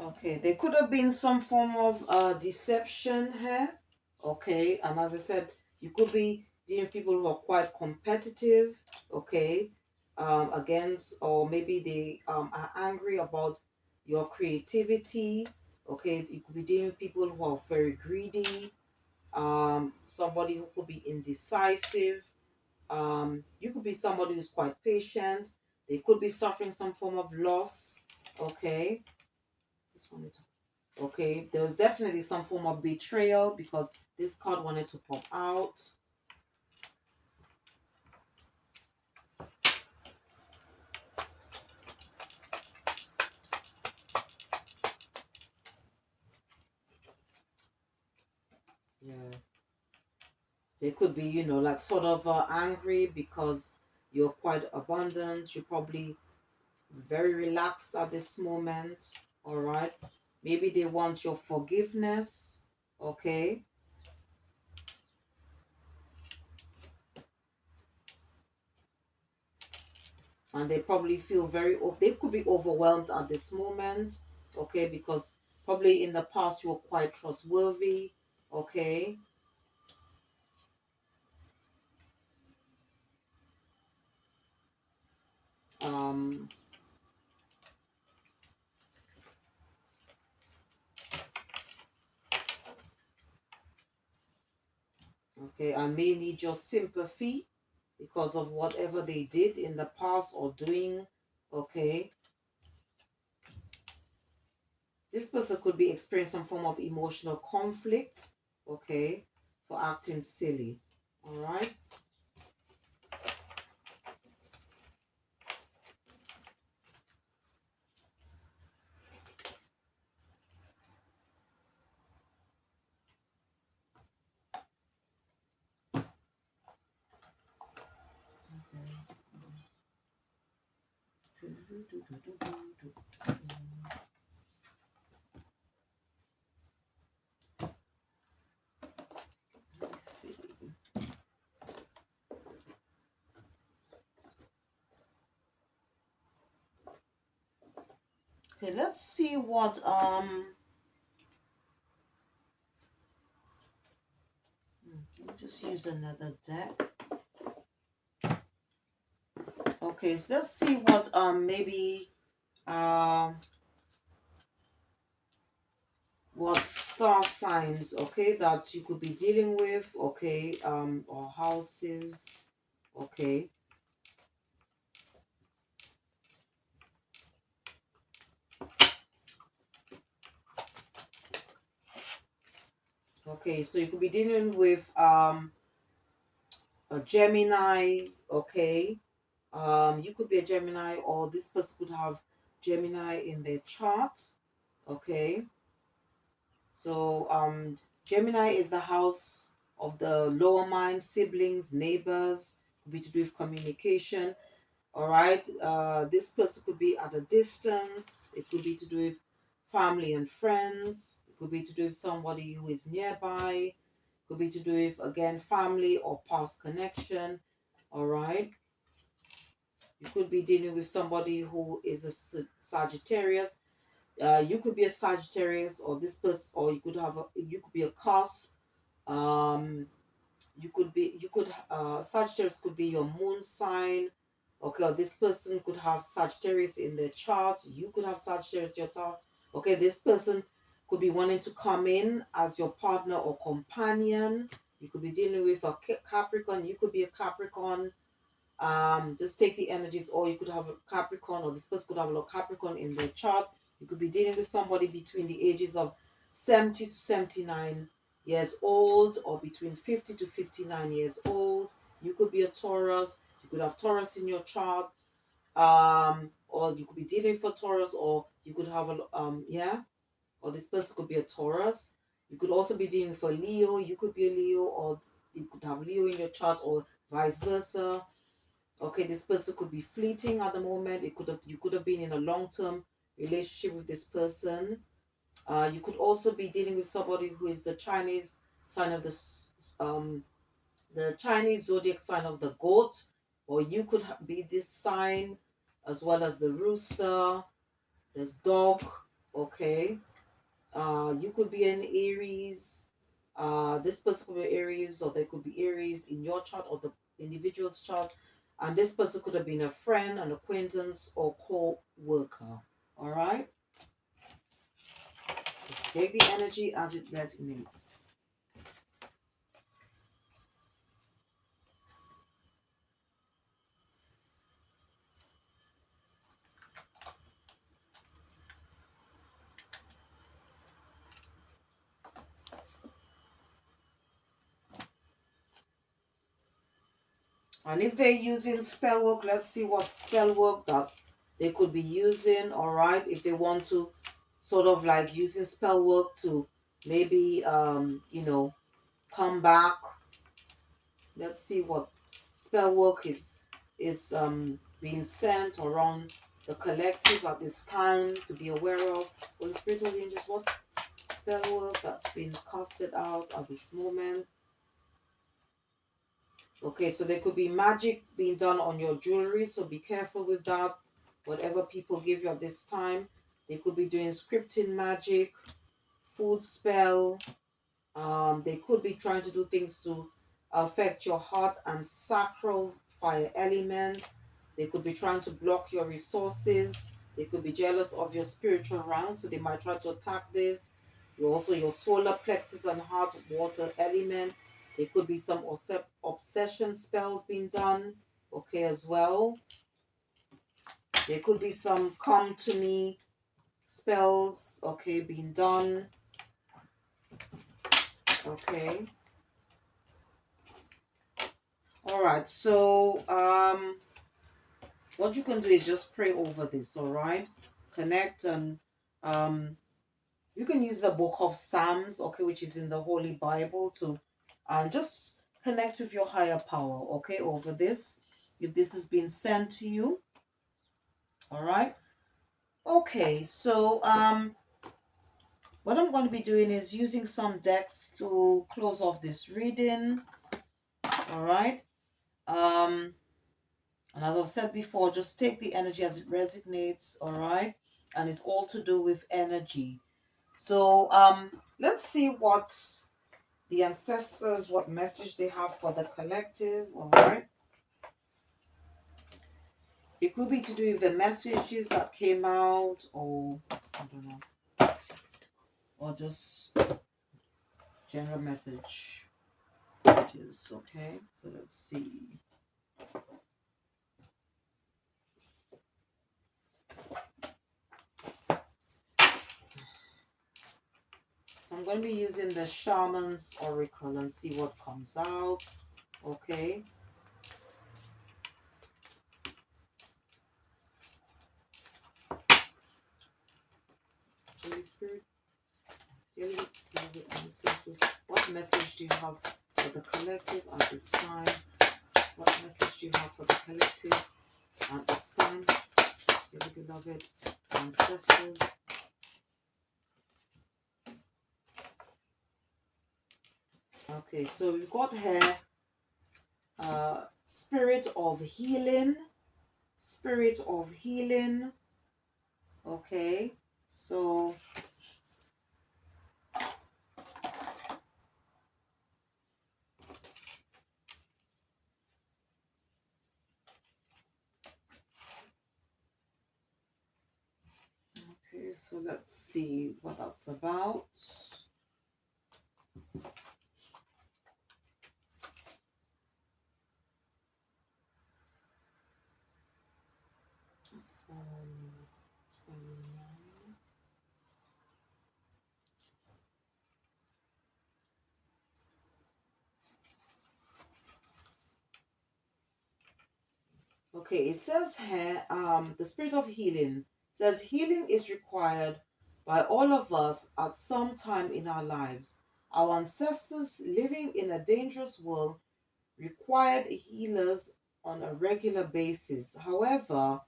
[SPEAKER 1] Okay, there could have been some form of deception here, okay, and as I said, you could be dealing with people who are quite competitive, okay, against, or maybe they are angry about your creativity, okay. You could be dealing with people who are very greedy, somebody who could be indecisive, you could be somebody who's quite patient. They could be suffering some form of loss, okay. Just wanted to Okay, there was definitely some form of betrayal because this card wanted to pop out. Yeah, they could be, like sort of angry because you're quite abundant. You're probably very relaxed at this moment. All right, maybe they want your forgiveness. Okay, and they probably feel they could be overwhelmed at this moment. Okay, because probably in the past you were quite trustworthy. Okay. Um, okay, and may need your sympathy because of whatever they did in the past or doing. Okay, this person could be experiencing some form of emotional conflict. Okay, for acting silly. All right. Let's see. Okay, let's see what Just use another deck. Okay, so let's see what maybe what star signs, okay, that you could be dealing with, okay, or houses, okay. Okay, so you could be dealing with a Gemini, okay. You could be a Gemini, or this person could have Gemini in their chart, okay. So Gemini is the house of the lower mind, siblings, neighbors, could be to do with communication. All right. This person could be at a distance. It could be to do with family and friends. It could be to do with somebody who is nearby. It could be to do with, again, family or past connection. All right. You could be dealing with somebody who is a Sagittarius. You could be a Sagittarius, or this person, or you could be a cusp. Um, Sagittarius could be your moon sign. Okay, or this person could have Sagittarius in their chart. You could have Sagittarius in your chart. Okay, this person could be wanting to come in as your partner or companion. You could be dealing with a Capricorn. You could be a Capricorn. Just take the energies, or you could have a Capricorn, or this person could have a Capricorn in their chart. You could be dealing with somebody between the ages of 70 to 79 years old, or between 50 to 59 years old. You could be a Taurus. You could have Taurus in your chart. Or you could be dealing with a Taurus, or you could have or this person could be a Taurus. You could also be dealing with a Leo. You could be a Leo, or you could have Leo in your chart, or vice versa. Okay, this person could be fleeting at the moment. You could have been in a long-term relationship with this person. You could also be dealing with somebody who is the Chinese sign of the Chinese zodiac sign of the goat, or you could be this sign, as well as the rooster. There's dog. Okay. You could be an Aries. This person could be Aries, or there could be Aries in your chart or the individual's chart. And this person could have been a friend, an acquaintance, or co-worker. All right? Just take the energy as it resonates. And if they're using spell work, let's see what spell work that they could be using. All right? If they want to sort of like using spell work to maybe, come back. Let's see what spell work is. It's being sent around the collective at this time to be aware of. Holy Spirit, Holy Angels, what spell work that's been casted out at this moment? Okay, so there could be magic being done on your jewelry, so be careful with that. Whatever people give you at this time, they could be doing scripting magic, food spell. They could be trying to do things to affect your heart and sacral fire element. They could be trying to block your resources. They could be jealous of your spiritual realm, so they might try to attack this. You also your solar plexus and heart water element. There could be some obsession spells being done, okay, as well. There could be some come to me spells, okay, being done, okay. All right, so what you can do is just pray over this, all right? Connect, and um you can use the book of Psalms, okay, which is in the Holy Bible, to just connect with your higher power, okay, over this, if this has been sent to you. All right. Okay, so what I'm going to be doing is using some decks to close off this reading. All right. um And as I've said before, just take the energy as it resonates, all right? And it's all to do with energy. So let's see what the ancestors, what message they have for the collective. All right. It could be to do with the messages that came out, or I don't know, or just general message. Okay. So let's see. So I'm going to be using the Shaman's Oracle and see what comes out. Okay. Holy Spirit, dearly beloved ancestors, what message do you have for the collective at this time? What message do you have for the collective at this time? Dearly beloved ancestors. Okay, so we've got here spirit of healing. Spirit of healing. Okay, so okay, so let's see what that's about. So, 29. Okay, it says here, the spirit of healing says healing is required by all of us at some time in our lives. Our ancestors living in a dangerous world required healers on a regular basis. However,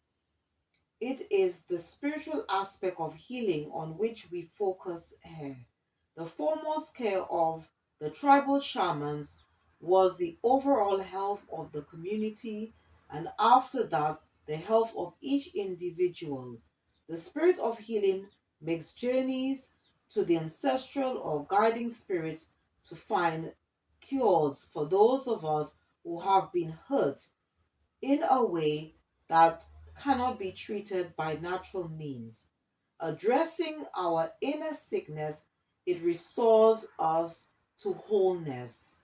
[SPEAKER 1] it is the spiritual aspect of healing on which we focus here. The foremost care of the tribal shamans was the overall health of the community, and after that, the health of each individual. The spirit of healing makes journeys to the ancestral or guiding spirits to find cures for those of us who have been hurt in a way that cannot be treated by natural means. Addressing our inner sickness, it restores us to wholeness.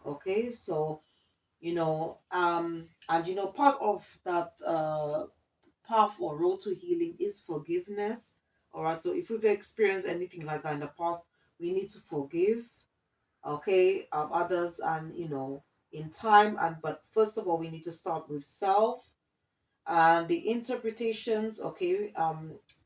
[SPEAKER 1] Okay, so and part of that path or road to healing is forgiveness. All right, so if we've experienced anything like that in the past, we need to forgive, okay, others, and in time. And but first of all, we need to start with self. And the interpretations, okay,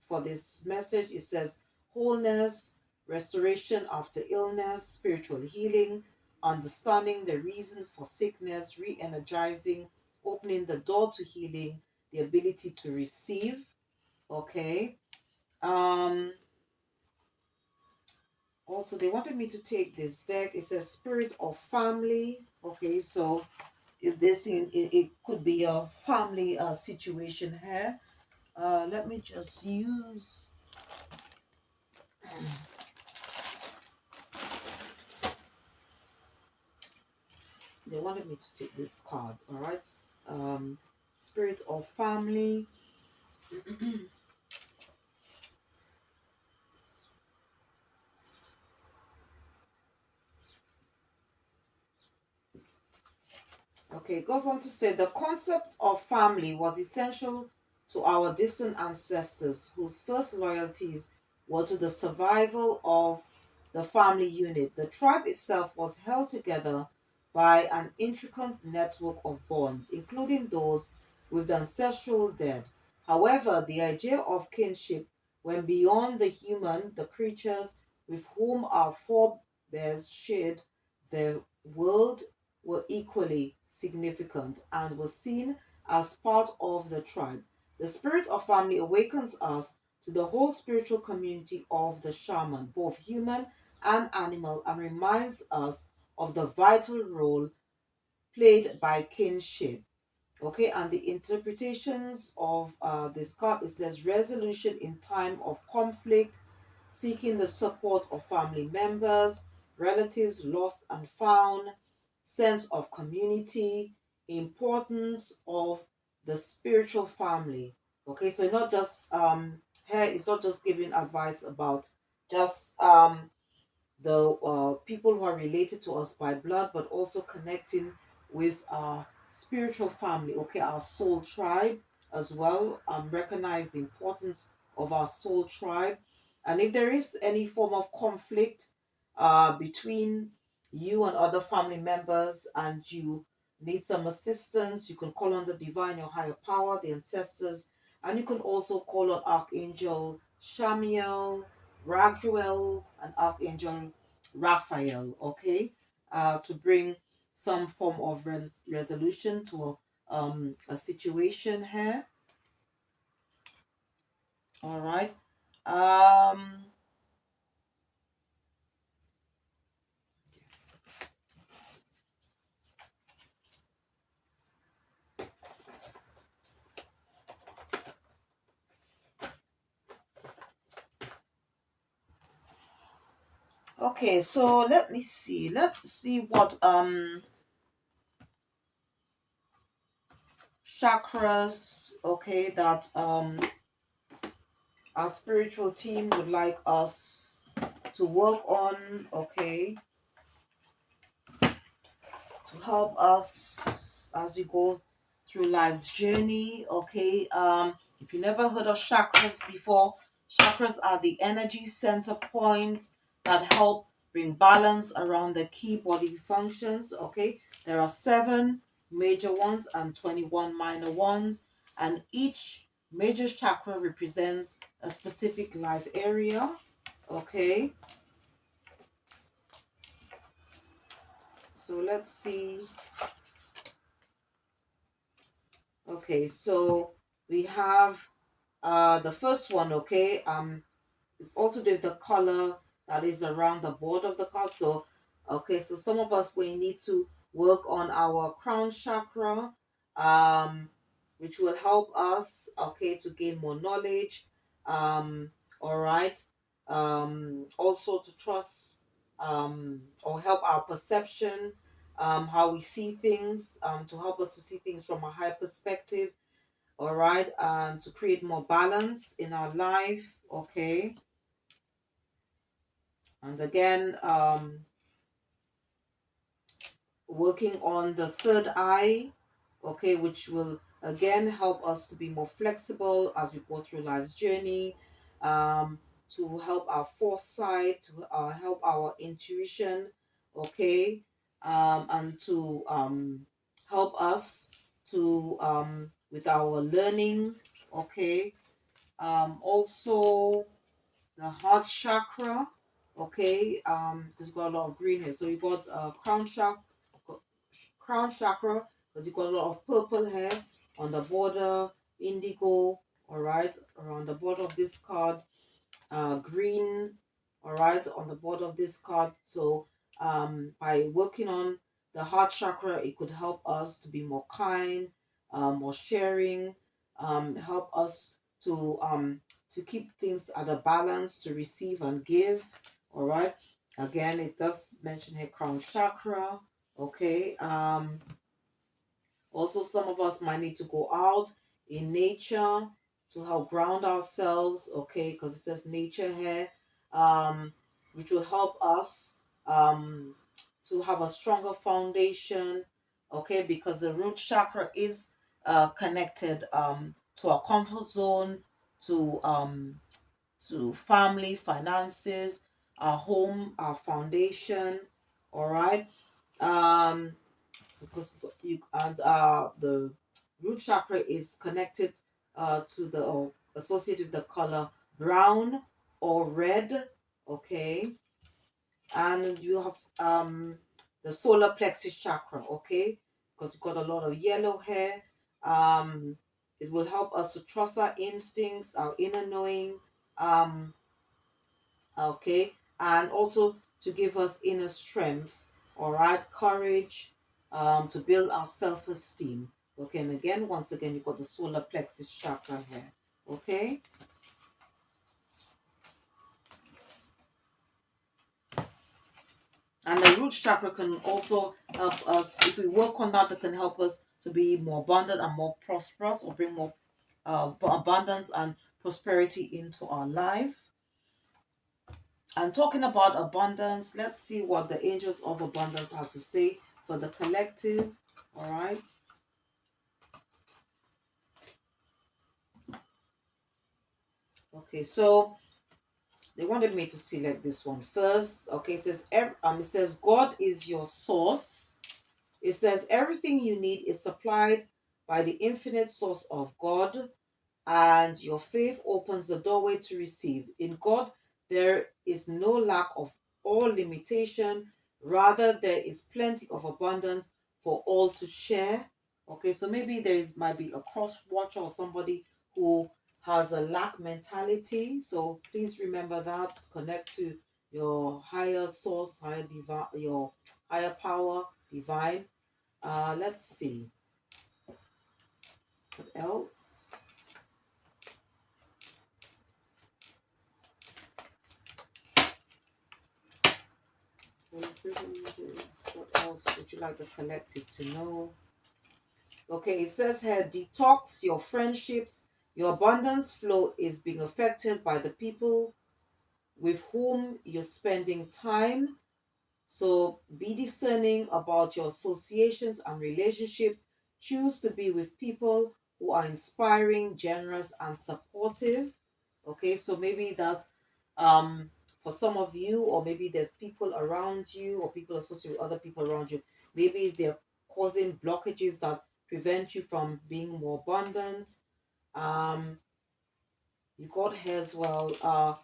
[SPEAKER 1] for this message, it says wholeness, restoration after illness, spiritual healing, understanding the reasons for sickness, re-energizing, opening the door to healing, the ability to receive. Okay. um Also, they wanted me to take this deck. It says spirit of family. Okay, so if this it could be a family situation here. Let me just use. They wanted me to take this card. All right. Spirit of family. Okay, it goes on to say the concept of family was essential to our distant ancestors, whose first loyalties were to the survival of the family unit. The tribe itself was held together by an intricate network of bonds, including those with the ancestral dead. However, the idea of kinship went beyond the human, the creatures with whom our forebears shared the world were equally significant and were seen as part of the tribe. The spirit of family awakens us to the whole spiritual community of the shaman, both human and animal, and reminds us of the vital role played by kinship. Okay, and the interpretations of this card, it says resolution in time of conflict, seeking the support of family members, relatives lost and found, sense of community, importance of the spiritual family. Okay, so not just here it's not just giving advice about just the people who are related to us by blood, but also connecting with our spiritual family, okay, our soul tribe as well. Recognize the importance of our soul tribe. And if there is any form of conflict between you and other family members and you need some assistance, you can call on the divine, your higher power, the ancestors, and you can also call on Archangel Shamiel, Raguel, and Archangel Raphael, okay, to bring some form of resolution to a situation here. All right. Um, okay, so let me see. Let's see what chakras, okay, that our spiritual team would like us to work on, okay, to help us as we go through life's journey. Okay, if you never heard of chakras before, chakras are the energy center points that help bring balance around the key body functions. Okay, there are 7 major ones and 21 minor ones, and each major chakra represents a specific life area. Okay, so let's see. Okay, so we have the first one, okay, it's all to do with the color that is around the border of the card. So, okay, so some of us we need to work on our crown chakra, um, which will help us, okay, to gain more knowledge. All right. Also to trust, or help our perception, how we see things, to help us to see things from a higher perspective. All right, and to create more balance in our life. Okay, and again, working on the third eye, okay, which will again help us to be more flexible as we go through life's journey, to help our foresight, to help our intuition, okay, and to help us to with our learning, okay. Also the heart chakra, okay, because you've got a lot of green here. So you got crown chakra, because you've got a lot of purple hair on the border, indigo, all right, around the border of this card, green, all right, on the border of this card. So by working on the heart chakra, it could help us to be more kind, more sharing, help us to keep things at a balance, to receive and give. All right. Again, it does mention here crown chakra. Okay. Also, some of us might need to go out in nature to help ground ourselves, okay, because it says nature here, which will help us to have a stronger foundation, okay, because the root chakra is connected to our comfort zone, to family, finances, our home, our foundation, all right. Um, because you and the root chakra is connected to the or associated with the color brown or red, okay, and you have the solar plexus chakra, okay, because you've got a lot of yellow hair. um it will help us to trust our instincts, our inner knowing, um okay, and also to give us inner strength, all right, courage, to build our self-esteem. Okay, and again, once again, you've got the solar plexus chakra here. Okay, And the root chakra can also help us, if we work on that, it can help us to be more abundant and more prosperous, or bring more abundance and prosperity into our life. And talking about abundance, let's see what the angels of abundance has to say for the collective. All right. Okay, so they wanted me to select this one first. Okay, it says God is your source. It says everything you need is supplied by the infinite source of God, and your faith opens the doorway to receive. In God, there is no lack of or limitation. Rather, there is plenty of abundance for all to share. Okay, so maybe might be a cross watcher or somebody who has a lack mentality. So please remember that. Connect to your higher source, higher divine, your higher power, divine. Let's see what else. What else would you like the collective to know? Okay, it says here, detox your friendships. Your abundance flow is being affected by the people with whom you're spending time. So be discerning about your associations and relationships. Choose to be with people who are inspiring, generous, and supportive. Okay, so maybe that's for some of you, or maybe there's people around you, or people associated with other people around you. Maybe they're causing blockages that prevent you from being more abundant. Um, you got here as well.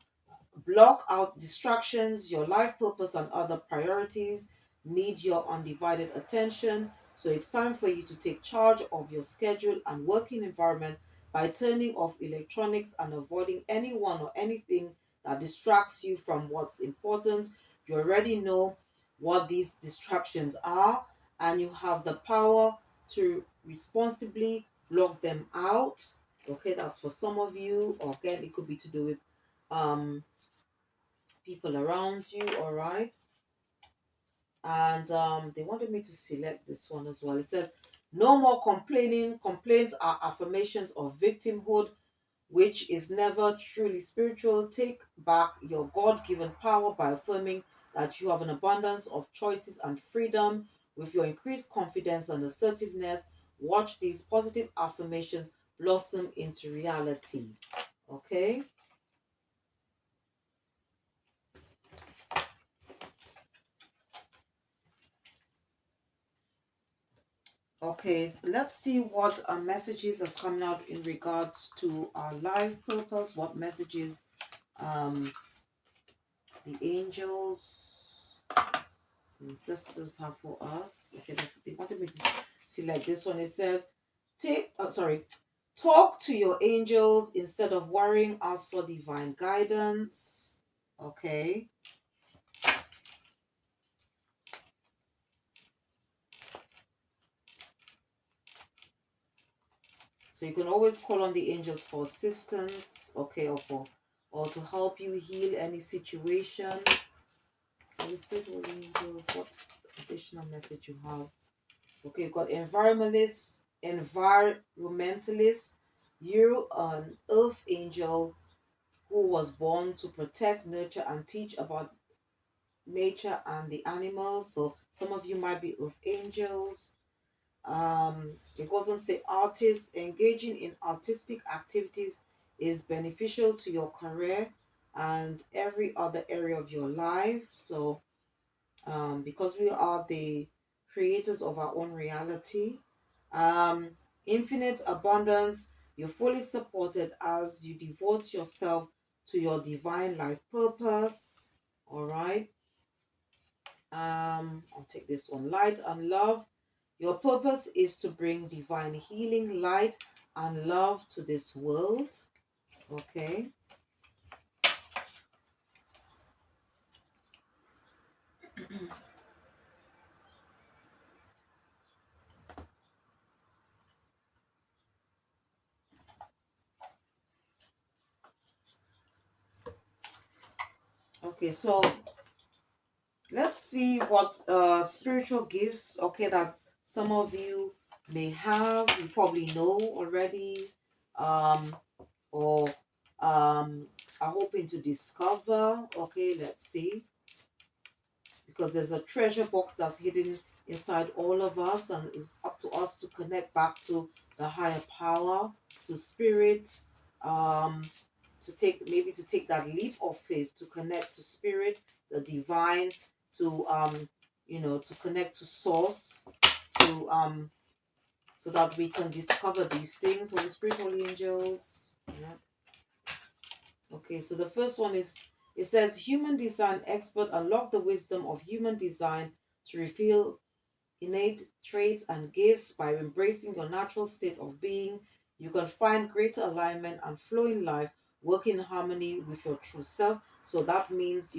[SPEAKER 1] Block out distractions. Your life purpose and other priorities need your undivided attention. So it's time for you to take charge of your schedule and working environment by turning off electronics and avoiding anyone or anything that distracts you from what's important. You already know what these distractions are, and you have the power to responsibly block them out. Okay, that's for some of you. Or again, it could be to do with um people around you. All right. And they wanted me to select this one as well. It says no more complaining. Complaints are affirmations of victimhood, which is never truly spiritual. Take back your god-given power by affirming that you have an abundance of choices and freedom. With your increased confidence and assertiveness, watch these positive affirmations blossom into reality. Okay. Okay, let's see what messages is coming out in regards to our life purpose. What messages um, the angels, the ancestors have for us. Okay, they wanted me to select this one. It says, talk to your angels instead of worrying. Ask for divine guidance. Okay. So you can always call on the angels for assistance, okay, or to help you heal any situation. Holy Spirit, Holy Angels, what additional message you have? Okay, you've got environmentalist. You're an earth angel who was born to protect, nurture, and teach about nature and the animals. So some of you might be earth angels. It goes on to say artists engaging in artistic activities is beneficial to your career and every other area of your life. So because we are the creators of our own reality, um, infinite abundance, you're fully supported as you devote yourself to your divine life purpose. All right. I'll take this one. Light and love. Your purpose is to bring divine healing, light, and love to this world. Okay. Okay, so Let's see what spiritual gifts, okay, that some of you may have, you probably know already, um, or are hoping to discover. Okay, let's see. Because there's a treasure box that's hidden inside all of us, and it's up to us to connect back to the higher power, to spirit, um, to take that leap of faith, to connect to spirit, the divine, to to connect to source, to so that we can discover these things. Holy Spirit, holy angels. Yeah. Okay, so the first one is, it says human design expert unlock the wisdom of human design to reveal innate traits and gifts. By embracing your natural state of being, you can find greater alignment and flow in life, work in harmony with your true self. So that means,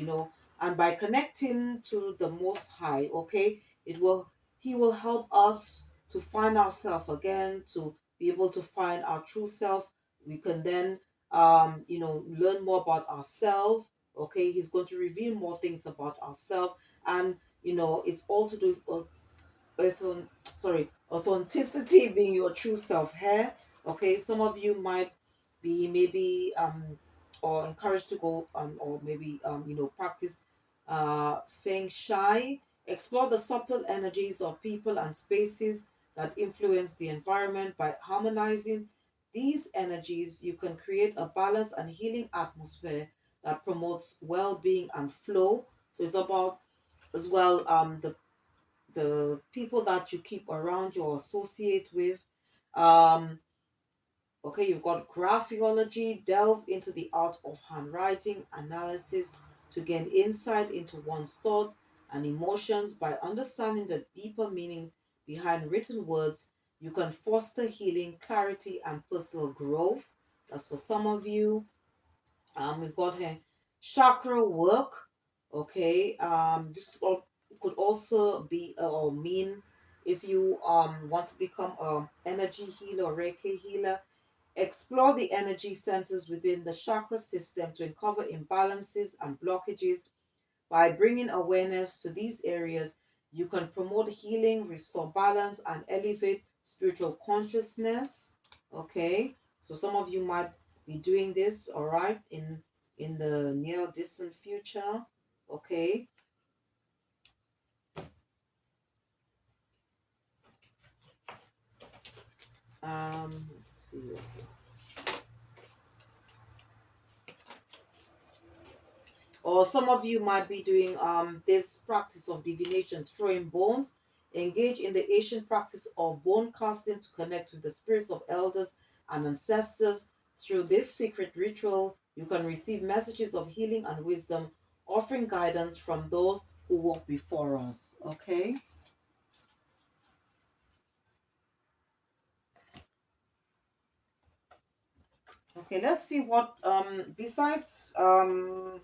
[SPEAKER 1] and by connecting to the Most High, okay, He will help us to find ourselves again, to be able to find our true self. We can then, learn more about ourselves. Okay, He's going to reveal more things about ourselves, and it's all to do author- authenticity being your true self here. Okay, some of you might be maybe or encouraged to go or maybe practice feng shui. Explore the subtle energies of people and spaces that influence the environment. By harmonizing these energies, you can create a balanced and healing atmosphere that promotes well-being and flow. So it's about as well the people that you keep around you or associate with. Um, okay, you've got graphology, delve into the art of handwriting analysis to gain insight into one's thoughts and emotions. By understanding the deeper meaning behind written words, you can foster healing, clarity, and personal growth. That's for some of you. We've got here chakra work. Okay. Could also be or mean if you want to become an energy healer or Reiki healer. Explore the energy centers within the chakra system to uncover imbalances and blockages. By bringing awareness to these areas, you can promote healing, restore balance, and elevate spiritual consciousness. Okay, so some of you might be doing this, all right, in the near distant future. Okay, let's see. Okay. Or some of you might be doing this practice of divination, throwing bones. Engage in the ancient practice of bone casting to connect with the spirits of elders and ancestors. Through this secret ritual, you can receive messages of healing and wisdom, offering guidance from those who walk before us. Okay. Okay, let's see what besides I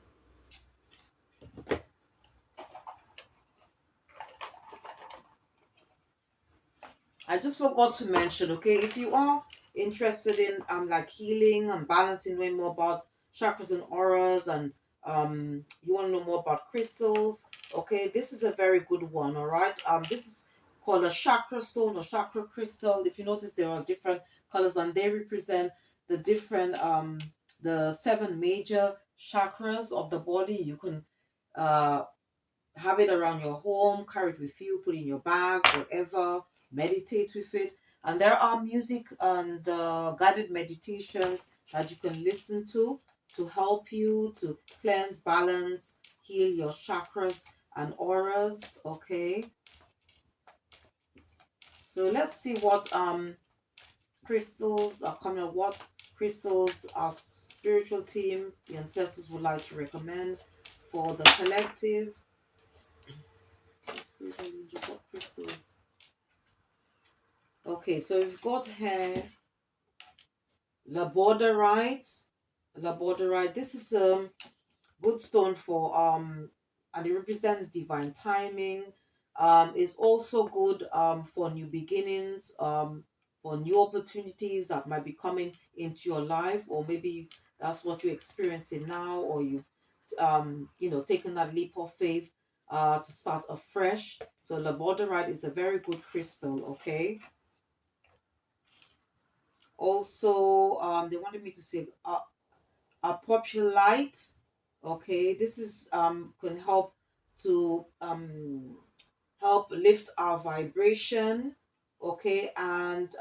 [SPEAKER 1] just forgot to mention, okay, if you are interested in like healing and balancing, knowing more about chakras and auras, and you want to know more about crystals, okay, this is a very good one, all right. This is called a chakra stone or chakra crystal. If you notice, there are different colors and they represent the different the seven major chakras of the body. You can uh have it around your home, carry it with you, put it in your bag, whatever, meditate with it. And there are music and guided meditations that you can listen to help you to cleanse, balance, heal your chakras and auras. Okay, so let's see what crystals are coming up, what crystals our spiritual team, the ancestors, would like to recommend for the collective. What crystals? Okay, so we've got here labradorite. Labradorite. This is a good stone for and it represents divine timing. It's also good for new beginnings, for new opportunities that might be coming into your life, or maybe that's what you're experiencing now, or you've taken that leap of faith. to start afresh. So labradorite is a very good crystal, okay? Also, they wanted me to say apopulite, okay? This is can help to help lift our vibration, okay? And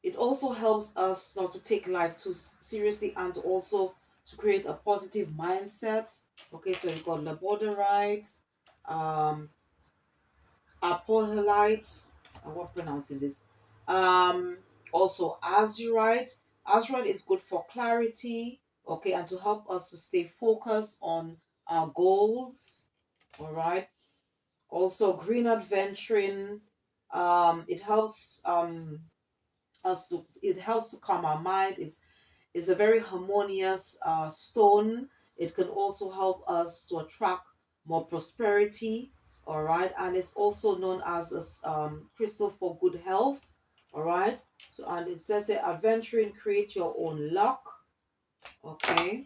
[SPEAKER 1] it also helps us not to take life too seriously and also to create a positive mindset. Okay, so you've got labradorite, um, apolhylite, I'm not pronouncing this. Um, Also azurite. Azurite is good for clarity, okay, and to help us to stay focused on our goals. All right. Also green adventuring. It helps it helps to calm our mind. It's a very harmonious stone. It can also help us to attract more prosperity. All right, and it's also known as a crystal for good health. All right, so and it says that adventuring, create your own luck. Okay,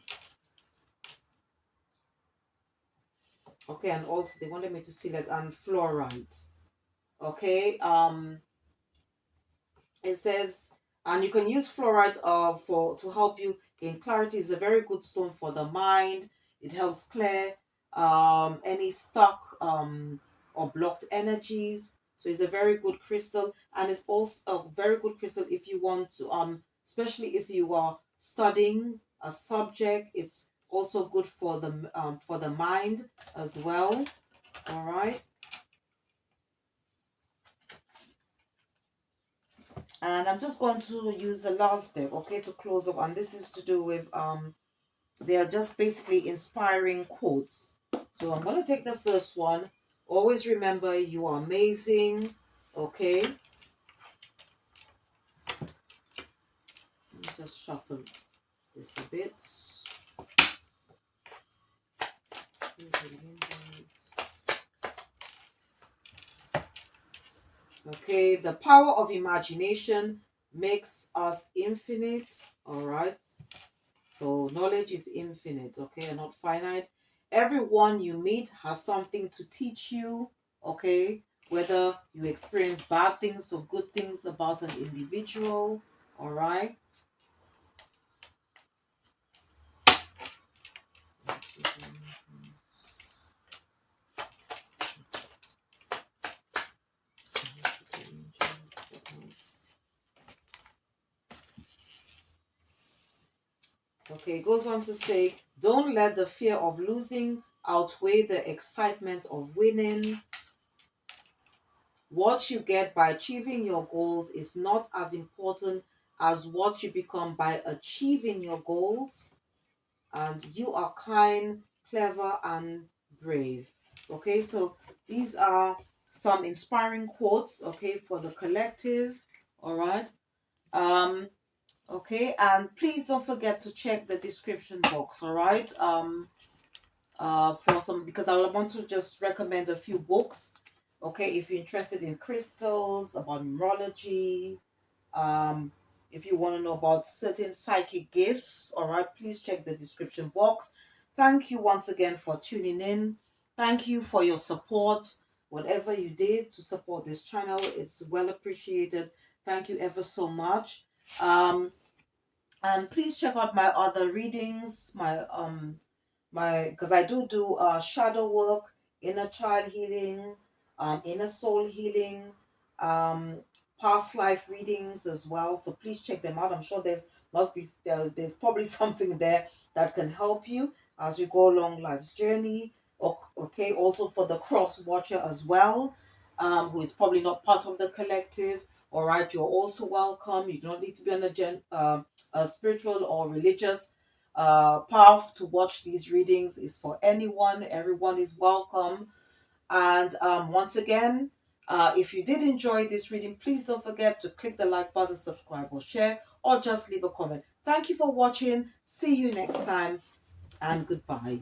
[SPEAKER 1] okay, and also they wanted me to select and fluorite. Okay, it says, and you can use fluoride for to help you gain clarity. It's a very good stone for the mind. It helps clear any stuck or blocked energies. So it's a very good crystal, and it's also a very good crystal if you want to especially if you are studying a subject. It's also good for the mind as well. All right. And I'm just going to use the last step, okay, to close up. And this is to do with they are just basically inspiring quotes. So I'm going to take the first one. Always remember you are amazing. Okay. Let me just shuffle this a bit. Okay, the power of imagination makes us infinite. All right. So knowledge is infinite, okay, and not finite. Everyone you meet has something to teach you, okay, whether you experience bad things or good things about an individual, all right. Okay, it goes on to say, don't let the fear of losing outweigh the excitement of winning. What you get by achieving your goals is not as important as what you become by achieving your goals. And you are kind, clever, and brave. Okay, so these are some inspiring quotes, okay, for the collective. All right. Um, okay, and please don't forget to check the description box, all right? For some, because I want to just recommend a few books. Okay, if you're interested in crystals, about numerology, um, if you want to know about certain psychic gifts, all right, please check the description box. Thank you once again for tuning in. Thank you for your support. Whatever you did to support this channel, it's well appreciated. Thank you ever so much. And please check out my other readings, my because I do shadow work, inner child healing, inner soul healing, um past life readings as well. So please check them out. I'm sure there's probably something there that can help you as you go along life's journey. Okay, also for the cross watcher as well, who is probably not part of the collective. All right, you're also welcome. You don't need to be on a spiritual or religious path to watch these readings. Is for anyone. Everyone is welcome. And once again, if you did enjoy this reading, please don't forget to click the like button, subscribe, or share, or just leave a comment. Thank you for watching. See you next time, and goodbye.